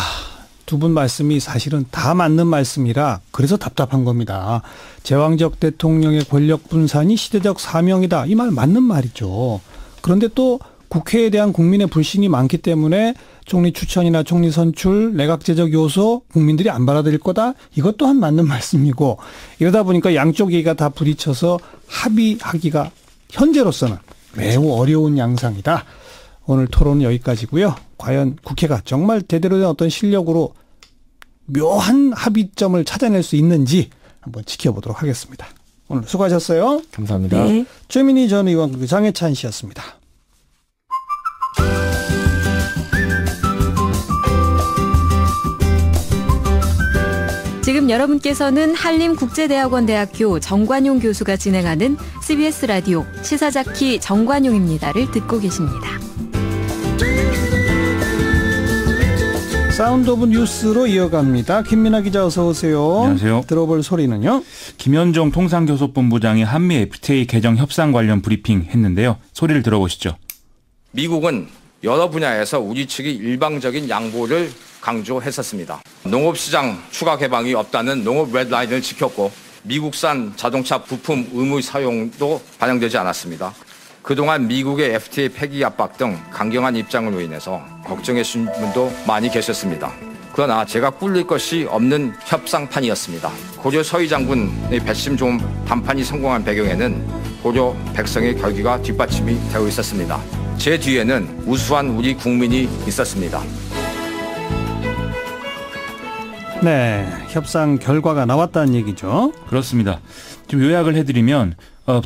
두 분 말씀이 사실은 다 맞는 말씀이라 그래서 답답한 겁니다. 제왕적 대통령의 권력 분산이 시대적 사명이다. 이 말 맞는 말이죠. 그런데 또 국회에 대한 국민의 불신이 많기 때문에 총리 추천이나 총리 선출, 내각제적 요소 국민들이 안 받아들일 거다. 이것 또한 맞는 말씀이고 이러다 보니까 양쪽 얘기가 다 부딪혀서 합의하기가 현재로서는 매우 어려운 양상이다. 오늘 토론은 여기까지고요. 과연 국회가 정말 제대로 된 어떤 실력으로 묘한 합의점을 찾아낼 수 있는지 한번 지켜보도록 하겠습니다. 오늘 수고하셨어요. 감사합니다. 최민희 전 의원, 장혜찬 씨였습니다. 지금 여러분께서는 한림국제대학원대학교 정관용 교수가 진행하는 CBS 라디오 시사자키 정관용입니다를 듣고 계십니다. 사운드 오브 뉴스로 이어갑니다. 김민아 기자 어서 오세요. 안녕하세요. 들어볼 소리는요. 김현정 통상교섭본부장이 한미 FTA 개정 협상 관련 브리핑 했는데요. 소리를 들어보시죠. 미국은 여러 분야에서 우리 측이 일방적인 양보를 강조했었습니다. 농업시장 추가 개방이 없다는 농업 레드라인을 지켰고 미국산 자동차 부품 의무 사용도 반영되지 않았습니다. 그동안 미국의 FTA 폐기 압박 등 강경한 입장으로 인해서 걱정해주신 분도 많이 계셨습니다. 그러나 제가 꿀릴 것이 없는 협상판이었습니다. 고려 서희 장군의 배심 좋은 담판이 성공한 배경에는 고려 백성의 결기가 뒷받침이 되어 있었습니다. 제 뒤에는 우수한 우리 국민이 있었습니다. 네, 협상 결과가 나왔다는 얘기죠. 그렇습니다. 좀 요약을 해드리면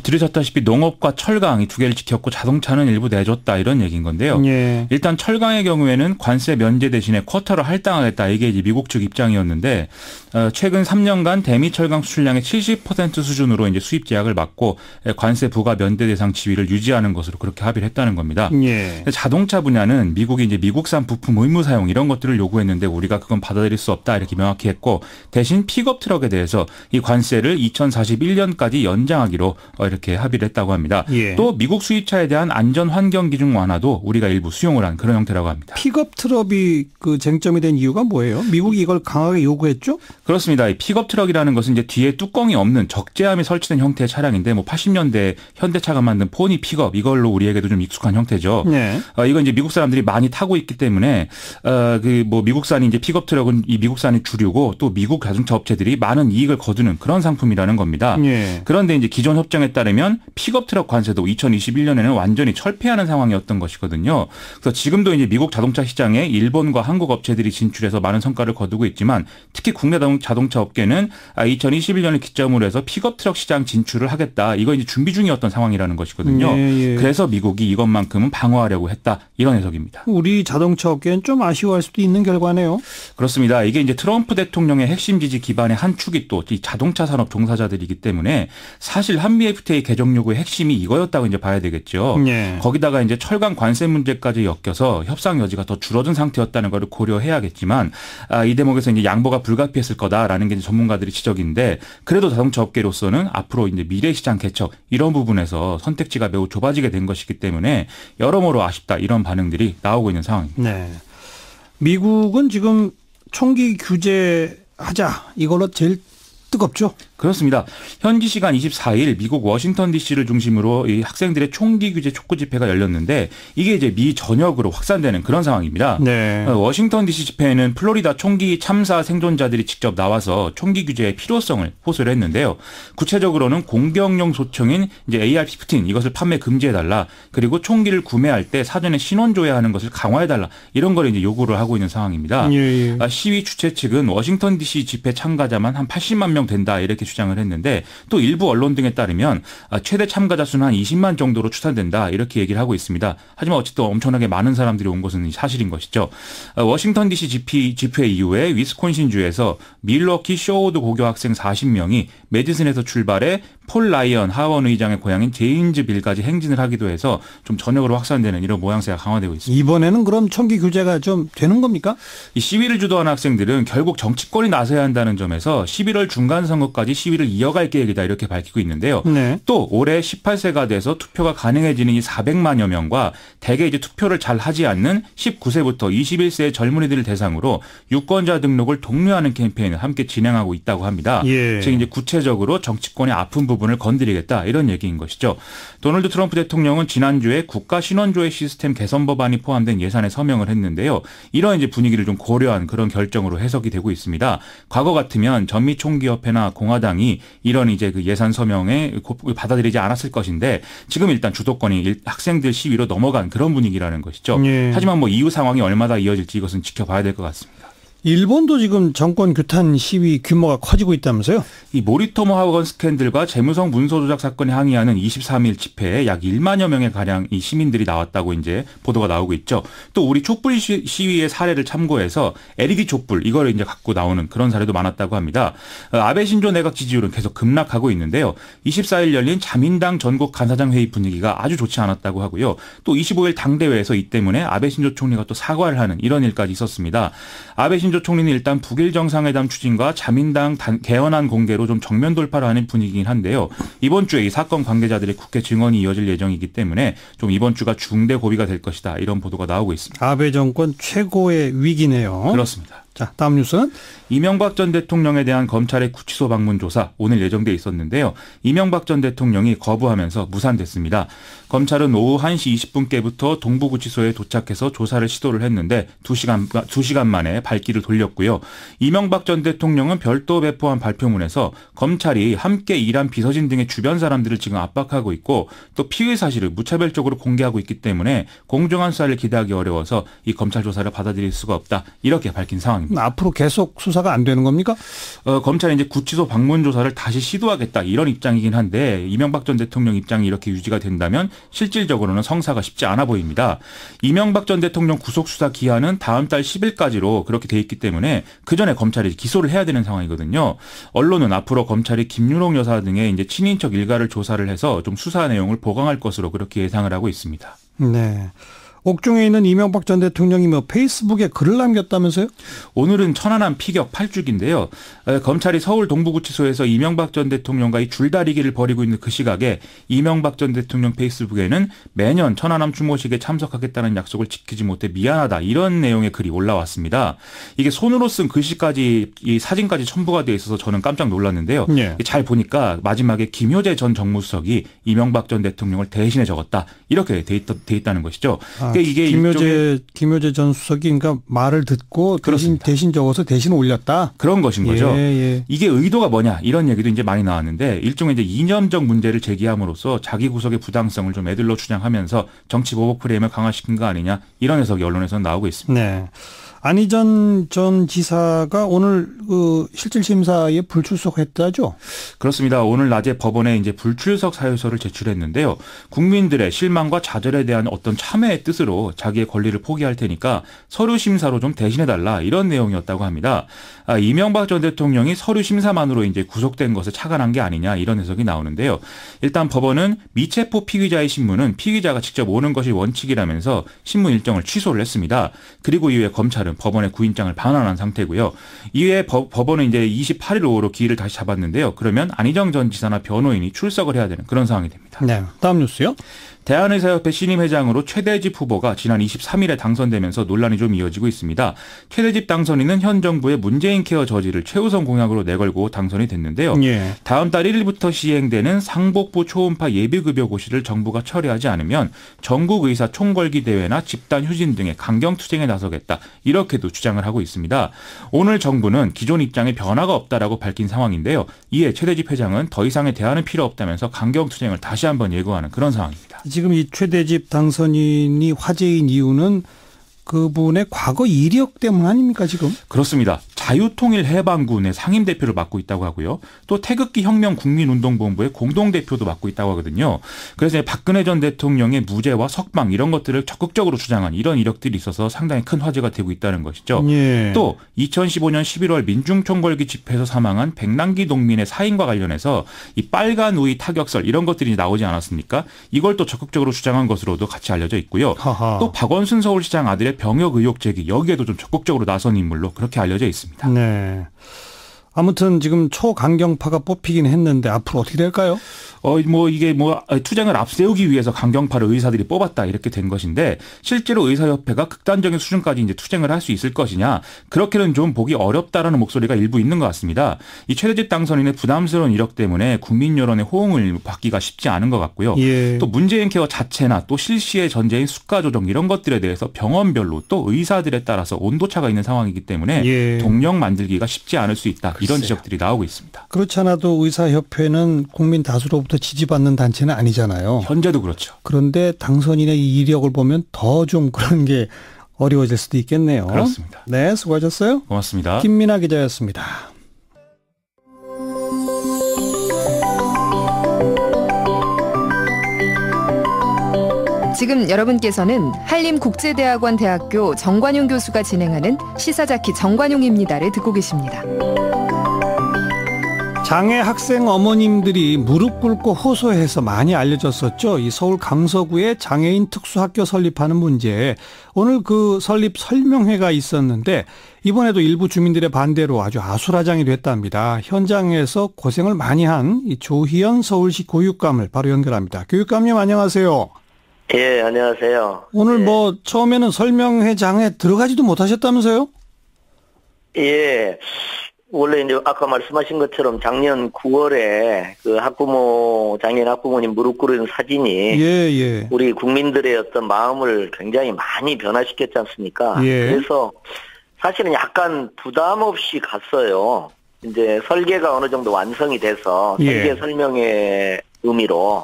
들으셨다시피 농업과 철강 이 두 개를 지켰고 자동차는 일부 내줬다 이런 얘기인 건데요. 예. 일단 철강의 경우에는 관세 면제 대신에 쿼터를 할당하겠다 이게 이제 미국 측 입장이었는데 최근 3년간 대미 철강 수출량의 70% 수준으로 이제 수입 제약을 막고 관세 부과 면제 대상 지위를 유지하는 것으로 그렇게 합의를 했다는 겁니다. 예. 자동차 분야는 미국이 이제 미국산 부품 의무 사용 이런 것들을 요구했는데 우리가 그건 받아들일 수 없다 이렇게 명확히 했고 대신 픽업 트럭에 대해서 이 관세를 2041년까지 연장하기로 이렇게 합의를 했다고 합니다. 예. 또 미국 수입차에 대한 안전 환경 기준 완화도 우리가 일부 수용을 한 그런 형태라고 합니다. 픽업 트럭이 그 쟁점이 된 이유가 뭐예요? 미국이 이걸 강하게 요구했죠? 그렇습니다. 이 픽업 트럭이라는 것은 이제 뒤에 뚜껑이 없는 적재함이 설치된 형태의 차량인데 뭐 80년대 현대차가 만든 포니 픽업 이걸로 우리에게도 좀 익숙한 형태죠. 네. 이건 이제 미국 사람들이 많이 타고 있기 때문에 그 뭐 미국산이 이제 픽업 트럭은 이 미국산이 주류고 또 미국 자동차 업체들이 많은 이익을 거두는 그런 상품이라는 겁니다. 네. 그런데 이제 기존 협정에 따르면 픽업 트럭 관세도 2021년에는 완전히 철폐하는 상황이었던 것이거든요. 그래서 지금도 이제 미국 자동차 시장에 일본과 한국 업체들이 진출해서 많은 성과를 거두고 있지만 특히 국내 자동차 업계는 2021년을 기점으로 해서 픽업 트럭 시장 진출을 하겠다. 이거 이제 준비 중이었던 상황이라는 것이거든요. 예, 예. 그래서 미국이 이것만큼은 방어하려고 했다. 이런 해석입니다. 우리 자동차 업계는 좀 아쉬워할 수도 있는 결과네요. 그렇습니다. 이게 이제 트럼프 대통령의 핵심 지지 기반의 한 축이 또 이 자동차 산업 종사자들이기 때문에 사실 한미 FTA 개정 요구의 핵심이 이거였다고 이제 봐야 되겠죠. 예. 거기다가 이제 철강 관세 문제까지 엮여서 협상 여지가 더 줄어든 상태였다는 것을 고려해야겠지만 이 대목에서 이제 양보가 불가피했을 거다라는 게 이제 전문가들이 지적인데 그래도 자동차 업계로서는 앞으로 이제 미래 시장 개척 이런 부분에서 선택지가 매우 좁아지게 된 것이기 때문에 여러모로 아쉽다 이런 반응들이 나오고 있는 상황입니다. 네. 미국은 지금 총기 규제하자 이걸로 제일 뜨겁죠? 그렇습니다. 현지 시간 24일 미국 워싱턴 DC를 중심으로 이 학생들의 총기 규제 촉구 집회가 열렸는데 이게 이제 미 전역으로 확산되는 그런 상황입니다. 네. 워싱턴 DC 집회에는 플로리다 총기 참사 생존자들이 직접 나와서 총기 규제의 필요성을 호소를 했는데요. 구체적으로는 공병용 소총인 이제 AR-15 이것을 판매 금지해달라. 그리고 총기를 구매할 때 사전에 신원 조회하는 것을 강화해달라. 이런 걸 이제 요구를 하고 있는 상황입니다. 예, 예. 시위 주최 측은 워싱턴 DC 집회 참가자만 한 80만 명 된다 이렇게 주장을 했는데 또 일부 언론 등에 따르면 최대 참가자 수는 한 20만 정도로 추산된다 이렇게 얘기를 하고 있습니다. 하지만 어쨌든 엄청나게 많은 사람들이 온 것은 사실인 것이죠. 워싱턴 DC 집회 이후에 위스콘신주에서 밀워키 쇼우드 고교 학생 40명이 메디슨에서 출발해 폴 라이언 하원 의장의 고향인 제인즈빌까지 행진을 하기도 해서 좀 전역으로 확산되는 이런 모양새가 강화되고 있습니다. 이번에는 그럼 총기 규제가 좀 되는 겁니까? 이 시위를 주도한 학생들은 결국 정치권이 나서야 한다는 점에서 11월 중간 선거까지 시위를 이어갈 계획이다 이렇게 밝히고 있는데요. 네. 또 올해 18세가 돼서 투표가 가능해지는 이 400만여 명과 대개 이제 투표를 잘 하지 않는 19세부터 21세의 젊은이들을 대상으로 유권자 등록을 독려하는 캠페인을 함께 진행하고 있다고 합니다. 예. 즉 이제 구체적으로 정치권의 아픈 부분을 건드리겠다 이런 얘기인 것이죠. 도널드 트럼프 대통령은 지난주에 국가 신원조회 시스템 개선 법안이 포함된 예산에 서명을 했는데요. 이런 이제 분위기를 좀 고려한 그런 결정으로 해석이 되고 있습니다. 과거 같으면 전미총기협회나 공화당이 이런 이제 그 예산 서명에 받아들이지 않았을 것인데 지금 일단 주도권이 학생들 시위로 넘어간 그런 분위기라는 것이죠. 예. 하지만 뭐 이후 상황이 얼마나 이어질지 이것은 지켜봐야 될 것 같습니다. 일본도 지금 정권 규탄 시위 규모가 커지고 있다면서요? 이 모리토모 학원 스캔들과 재무성 문서 조작 사건에 항의하는 23일 집회에 약 1만여 명의 가량 이 시민들이 나왔다고 이제 보도가 나오고 있죠. 또 우리 촛불 시위의 사례를 참고해서 LED 촛불 이걸 이제 갖고 나오는 그런 사례도 많았다고 합니다. 아베 신조 내각 지지율은 계속 급락하고 있는데요. 24일 열린 자민당 전국 간사장 회의 분위기가 아주 좋지 않았다고 하고요. 또 25일 당대회에서 이 때문에 아베 신조 총리가 또 사과를 하는 이런 일까지 있었습니다. 아베 신조 총리는 일단 북일 정상회담 추진과 자민당 개헌안 공개로 좀 정면 돌파를 하는 분위기긴 한데요. 이번 주에 이 사건 관계자들의 국회 증언이 이어질 예정이기 때문에 좀 이번 주가 중대 고비가 될 것이다. 이런 보도가 나오고 있습니다. 아베 정권 최고의 위기네요. 그렇습니다. 자, 다음 뉴스는 이명박 전 대통령에 대한 검찰의 구치소 방문 조사 오늘 예정돼 있었는데요. 이명박 전 대통령이 거부하면서 무산됐습니다. 검찰은 오후 1시 20분께부터 동부구치소에 도착해서 조사를 시도를 했는데 2시간 만에 발길을 돌렸고요. 이명박 전 대통령은 별도 배포한 발표문에서 검찰이 함께 일한 비서진 등의 주변 사람들을 지금 압박하고 있고 또 피의 사실을 무차별적으로 공개하고 있기 때문에 공정한 수사를 기대하기 어려워서 이 검찰 조사를 받아들일 수가 없다. 이렇게 밝힌 상황입니다. 앞으로 계속 수사가 안 되는 겁니까? 검찰이 이제 구치소 방문 조사를 다시 시도하겠다 이런 입장이긴 한데 이명박 전 대통령 입장이 이렇게 유지가 된다면 실질적으로는 성사가 쉽지 않아 보입니다. 이명박 전 대통령 구속 수사 기한은 다음 달 10일까지로 그렇게 돼 있기 때문에 그 전에 검찰이 기소를 해야 되는 상황이거든요. 언론은 앞으로 검찰이 김유록 여사 등의 이제 친인척 일가를 조사를 해서 좀 수사 내용을 보강할 것으로 그렇게 예상을 하고 있습니다. 네. 옥중에 있는 이명박 전 대통령이 페이스북에 글을 남겼다면서요? 오늘은 천안함 피격 8주기인데요. 검찰이 서울 동부구치소에서 이명박 전 대통령과 이 줄다리기를 벌이고 있는 그 시각에 이명박 전 대통령 페이스북에는 매년 천안함 추모식에 참석하겠다는 약속을 지키지 못해 미안하다 이런 내용의 글이 올라왔습니다. 이게 손으로 쓴 글씨까지 이 사진까지 첨부가 되어 있어서 저는 깜짝 놀랐는데요. 네. 잘 보니까 마지막에 김효재 전 정무수석이 이명박 전 대통령을 대신해 적었다 이렇게 돼 있다는 것이죠. 이게 김효재 전 수석이 그러니까 말을 듣고 대신 적어서 대신 올렸다. 그런 것인 거죠. 예. 이게 의도가 뭐냐 이런 얘기도 이제 많이 나왔는데 일종의 이제 이념적 문제를 제기함으로써 자기 구속의 부당성을 좀 애들러 주장하면서 정치 보복 프레임을 강화시킨 거 아니냐 이런 해석이 언론에서 나오고 있습니다. 네. 안희정 전 지사가 오늘 실질심사에 불출석했다죠? 그렇습니다. 오늘 낮에 법원에 이제 불출석 사유서를 제출했는데요. 국민들의 실망과 좌절에 대한 어떤 참회의 뜻으로 자기의 권리를 포기할 테니까 서류 심사로 좀 대신해달라 이런 내용이었다고 합니다. 이명박 전 대통령이 서류 심사만으로 이제 구속된 것을 착안한 게 아니냐 이런 해석이 나오는데요. 일단 법원은 미체포 피의자의 신문은 피의자가 직접 오는 것이 원칙이라면서 신문 일정을 취소를 했습니다. 그리고 이후에 검찰은 법원의 구인장을 반환한 상태고요. 이후에 법원은 이제 28일 오후로 기일을 다시 잡았는데요. 그러면 안희정 전 지사나 변호인이 출석을 해야 되는 그런 상황이 됩니다. 네, 다음 뉴스요. 대한의사협회 신임 회장으로 최대집 후보가 지난 23일에 당선되면서 논란이 좀 이어지고 있습니다. 최대집 당선인은 현 정부의 문재인 케어 저지를 최우선 공약으로 내걸고 당선이 됐는데요. 예. 다음 달 1일부터 시행되는 상복부 초음파 예비급여 고시를 정부가 처리하지 않으면 전국의사 총궐기 대회나 집단 휴진 등의 강경투쟁에 나서겠다. 이렇게도 주장을 하고 있습니다. 오늘 정부는 기존 입장에 변화가 없다라고 밝힌 상황인데요. 이에 최대집 회장은 더 이상의 대안은 필요 없다면서 강경투쟁을 다시 한번 예고하는 그런 상황입니다. 지금 이 최대집 당선인이 화제인 이유는 그분의 과거 이력 때문 아닙니까 지금? 그렇습니다. 자유통일해방군의 상임대표를 맡고 있다고 하고요. 또 태극기 혁명 국민운동본부의 공동대표도 맡고 있다고 하거든요. 그래서 박근혜 전 대통령의 무죄와 석방 이런 것들을 적극적으로 주장한 이런 이력들이 있어서 상당히 큰 화제가 되고 있다는 것이죠. 예. 또 2015년 11월 민중총궐기 집회에서 사망한 백남기 동민의 사인과 관련해서 이 빨간 우의 타격설 이런 것들이 나오지 않았습니까? 이걸 또 적극적으로 주장한 것으로도 같이 알려져 있고요. 하하. 또 박원순 서울시장 아들의 병역 의혹 제기 여기에도 좀 적극적으로 나선 인물로 그렇게 알려져 있습니다. 네. 아무튼 지금 초강경파가 뽑히긴 했는데 앞으로 어떻게 될까요? 이게 투쟁을 앞세우기 위해서 강경파를 의사들이 뽑았다 이렇게 된 것인데 실제로 의사협회가 극단적인 수준까지 이제 투쟁을 할 수 있을 것이냐 그렇게는 좀 보기 어렵다라는 목소리가 일부 있는 것 같습니다. 이 최대집 당선인의 부담스러운 이력 때문에 국민 여론의 호응을 받기가 쉽지 않은 것 같고요. 예. 또 문재인 케어 자체나 또 실시의 전제인 수가 조정 이런 것들에 대해서 병원별로 또 의사들에 따라서 온도차가 있는 상황이기 때문에 예. 동력 만들기가 쉽지 않을 수 있다. 이런 지적들이 나오고 있습니다. 그렇지 않아도 의사협회는 국민 다수로부터 지지받는 단체는 아니잖아요. 현재도 그렇죠. 그런데 당선인의 이 이력을 보면 더 좀 그런 게 어려워질 수도 있겠네요. 그렇습니다. 네, 수고하셨어요. 고맙습니다. 김민아 기자였습니다. 지금 여러분께서는 한림국제대학원 대학교 정관용 교수가 진행하는 시사자키 정관용입니다를 듣고 계십니다. 장애 학생 어머님들이 무릎 꿇고 호소해서 많이 알려졌었죠. 이 서울 강서구에 장애인 특수학교 설립하는 문제. 오늘 그 설립 설명회가 있었는데 이번에도 일부 주민들의 반대로 아주 아수라장이 됐답니다. 현장에서 고생을 많이 한 이 조희연 서울시 교육감을 바로 연결합니다. 교육감님 안녕하세요. 예, 안녕하세요. 오늘 예. 처음에는 설명회장에 들어가지도 못하셨다면서요? 예. 원래 이제 아까 말씀하신 것처럼 작년 9월에 그 작년 학부모님 무릎 꿇은 사진이 예. 우리 국민들의 어떤 마음을 굉장히 많이 변화시켰지 않습니까? 예. 그래서 사실은 약간 부담 없이 갔어요. 이제 설계가 어느 정도 완성이 돼서 설계 설명의 의미로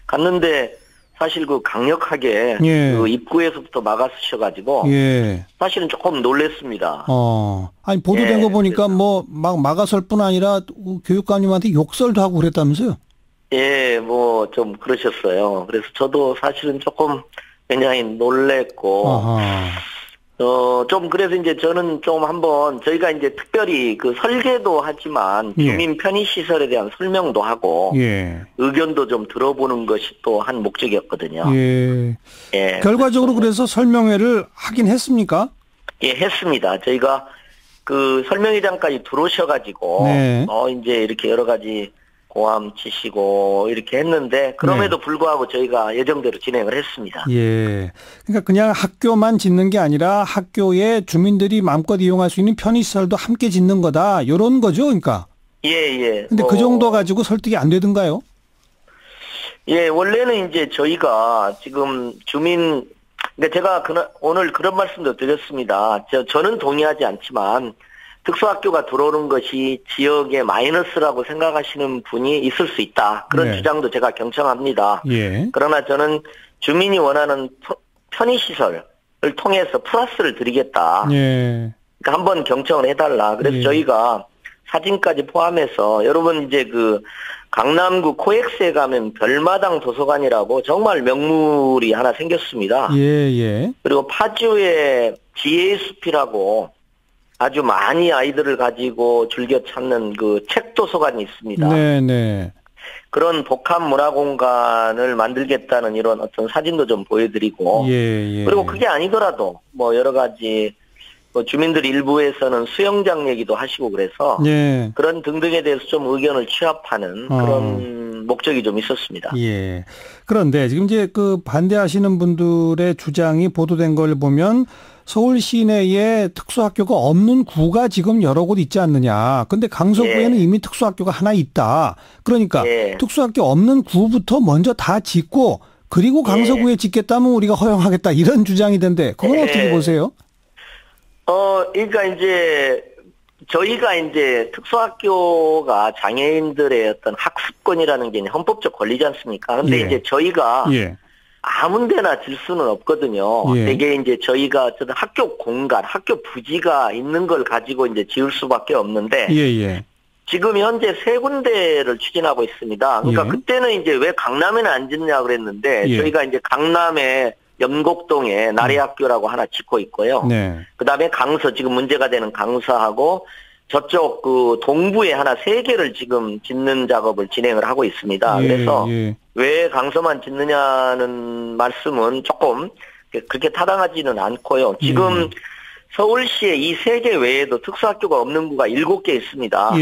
갔는데 사실 그 강력하게 그 입구에서부터 막아쓰셔가지고 사실은 조금 놀랬습니다. 아니 보도된 거 보니까 뭐 막 막아설 뿐 아니라 교육감님한테 욕설도 하고 그랬다면서요? 예, 뭐 좀 그러셨어요. 그래서 저도 사실은 조금 굉장히 놀랬고 좀 그래서 이제 저는 좀 한번 저희가 이제 특별히 그 설계도 하지만 주민 편의 시설에 대한 설명도 하고 의견도 좀 들어보는 것이 또 한 목적이었거든요. 예. 결과적으로 그래서 설명회를 하긴 했습니까? 예, 했습니다. 저희가 그 설명회장까지 들어오셔가지고 이제 이렇게 여러 가지 고함 치시고 이렇게 했는데 그럼에도 불구하고 저희가 예정대로 진행을 했습니다. 예. 그러니까 그냥 학교만 짓는 게 아니라 학교에 주민들이 마음껏 이용할 수 있는 편의시설도 함께 짓는 거다. 이런 거죠, 그러니까. 예. 근데 그 정도 가지고 설득이 안 되던가요? 예, 원래는 이제 저희가 지금 그러니까 제가 오늘 그런 말씀도 드렸습니다. 저는 동의하지 않지만 특수학교가 들어오는 것이 지역의 마이너스라고 생각하시는 분이 있을 수 있다. 그런 주장도 제가 경청합니다. 그러나 저는 주민이 원하는 편의시설을 통해서 플러스를 드리겠다. 그러니까 한번 경청을 해달라. 그래서 저희가 사진까지 포함해서 여러분 이제 그 강남구 코엑스에 가면 별마당 도서관이라고 정말 명물이 하나 생겼습니다. 그리고 파주에 지혜의 숲이라고 아주 많이 아이들을 가지고 즐겨 찾는 그 책 도서관이 있습니다. 그런 복합 문화 공간을 만들겠다는 이런 어떤 사진도 좀 보여드리고 그리고 그게 아니더라도 뭐 여러 가지 뭐 주민들 일부에서는 수영장 얘기도 하시고 그래서 그런 등등에 대해서 좀 의견을 취합하는 그런 목적이 좀 있었습니다. 그런데 지금 이제 그 반대하시는 분들의 주장이 보도된 걸 보면 서울 시내에 특수학교가 없는 구가 지금 여러 곳 있지 않느냐. 근데 강서구에는 이미 특수학교가 하나 있다. 그러니까 특수학교 없는 구부터 먼저 다 짓고 그리고 강서구에 짓겠다면 우리가 허용하겠다. 이런 주장이던데 그건 어떻게 보세요? 그러니까 이제 저희가 이제 특수학교가 장애인들의 어떤 학습권이라는 게 헌법적 권리지 않습니까? 근데 이제 저희가 아무 데나 질 수는 없거든요. 되게 이제 저희가 어떤 학교 공간, 학교 부지가 있는 걸 가지고 이제 지을 수밖에 없는데 지금 현재 3군데를 추진하고 있습니다. 그러니까 그때는 이제 왜 강남에는 안 짓냐 그랬는데 저희가 이제 강남에 연곡동에 나래학교라고 하나 짓고 있고요. 그다음에 강서 지금 문제가 되는 강서하고 저쪽 그 동부에 하나 3개를 지금 짓는 작업을 진행을 하고 있습니다. 그래서 왜 강서만 짓느냐는 말씀은 조금 그렇게 타당하지는 않고요. 지금 서울시에 이 3개 외에도 특수학교가 없는 구가 7개 있습니다.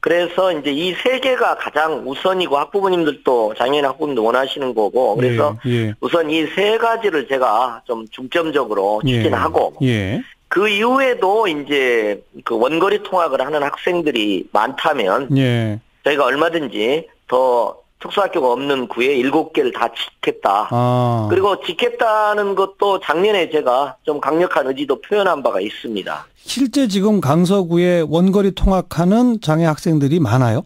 그래서 이제 이 3개가 가장 우선이고 학부모님들도 장애인 학부모님도 원하시는 거고 그래서 우선 이 3가지를 제가 좀 중점적으로 추진하고 그 이후에도 이제 그 원거리 통학을 하는 학생들이 많다면 저희가 얼마든지 더 특수학교가 없는 구에 7개를 다 짓겠다. 그리고 짓겠다는 것도 작년에 제가 좀 강력한 의지도 표현한 바가 있습니다. 실제 지금 강서구에 원거리 통학하는 장애 학생들이 많아요?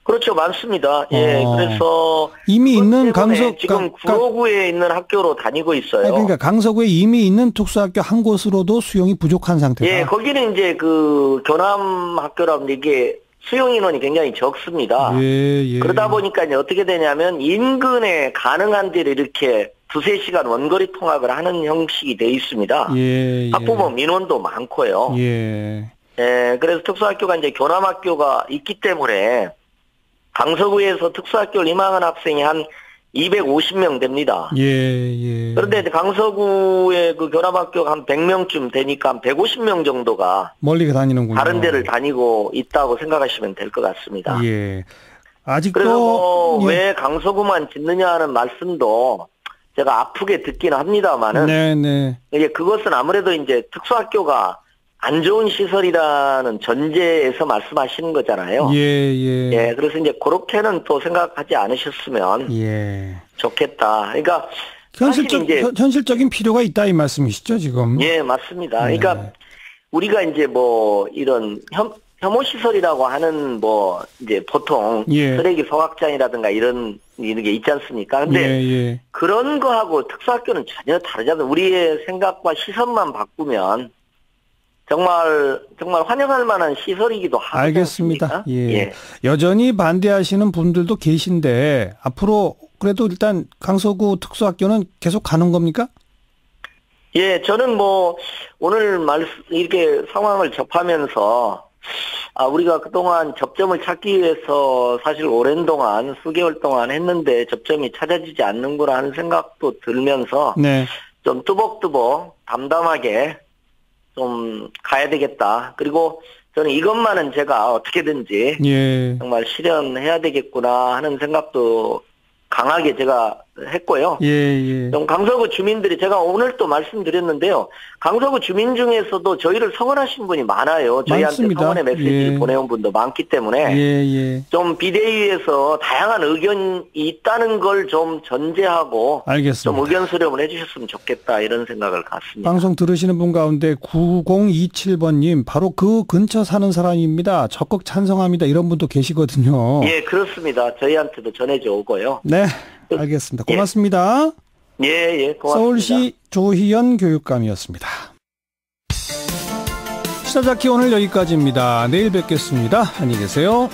그렇죠. 많습니다. 그래서 이미 있는 지금 구로구에 있는 학교로 다니고 있어요. 그러니까 강서구에 이미 있는 특수학교 한 곳으로도 수용이 부족한 상태다. 거기는 이제 그 교남 학교라면 이게 수용 인원이 굉장히 적습니다. 그러다 보니까 이제 어떻게 되냐면 인근에 가능한 데를 이렇게 2-3시간 원거리 통학을 하는 형식이 돼 있습니다. 학부모 민원도 많고요. 그래서 특수학교가 이제 교남학교가 있기 때문에 강서구에서 특수학교를 희망하는 학생이 한 250명 됩니다. 그런데 강서구의 그 교남학교가 한 100명쯤 되니까 한 150명 정도가 멀리 다니는군요. 다른 데를 다니고 있다고 생각하시면 될 것 같습니다. 아직도 그래서 왜 강서구만 짓느냐 하는 말씀도 제가 아프게 듣긴 합니다만은 이게 그것은 아무래도 이제 특수학교가 안 좋은 시설이라는 전제에서 말씀하시는 거잖아요. 예, 그래서 이제 그렇게는 또 생각하지 않으셨으면 좋겠다. 그러니까 현실적인 필요가 있다 이 말씀이시죠, 지금? 예, 맞습니다. 그러니까 우리가 이제 뭐 이런 혐오 시설이라고 하는 뭐 이제 보통 쓰레기 소각장이라든가 이런 게 있지 않습니까? 근데 그런 거하고 특수학교는 전혀 다르잖아요. 우리의 생각과 시선만 바꾸면 정말 환영할 만한 시설이기도 하고. 알겠습니다. 여전히 반대하시는 분들도 계신데 앞으로 그래도 일단 강서구 특수학교는 계속 가는 겁니까? 예, 저는 뭐 오늘 이렇게 상황을 접하면서 우리가 그동안 접점을 찾기 위해서 사실 오랜 동안 수개월 동안 했는데 접점이 찾아지지 않는구나 하는 생각도 들면서 좀 뚜벅뚜벅 담담하게 좀 가야 되겠다. 그리고 저는 이것만은 제가 어떻게든지 정말 실현해야 되겠구나 하는 생각도 강하게 제가 했고요. 좀 강서구 주민들이 제가 오늘 또 말씀드렸는데요. 강서구 주민 중에서도 저희를 성원하신 분이 많아요. 저희한테 많습니다. 성원의 메시지를 보내온 분도 많기 때문에 좀 비대위에서 다양한 의견이 있다는 걸 좀 전제하고 알겠습니다. 좀 의견 수렴을 해주셨으면 좋겠다 이런 생각을 갖습니다. 방송 들으시는 분 가운데 9027번님 바로 그 근처 사는 사람입니다. 적극 찬성합니다. 이런 분도 계시거든요. 예, 그렇습니다. 저희한테도 전해져 오고요. 네. 알겠습니다. 고맙습니다. 예, 고맙습니다. 서울시 조희연 교육감이었습니다. 시사자키 오늘 여기까지입니다. 내일 뵙겠습니다. 안녕히 계세요.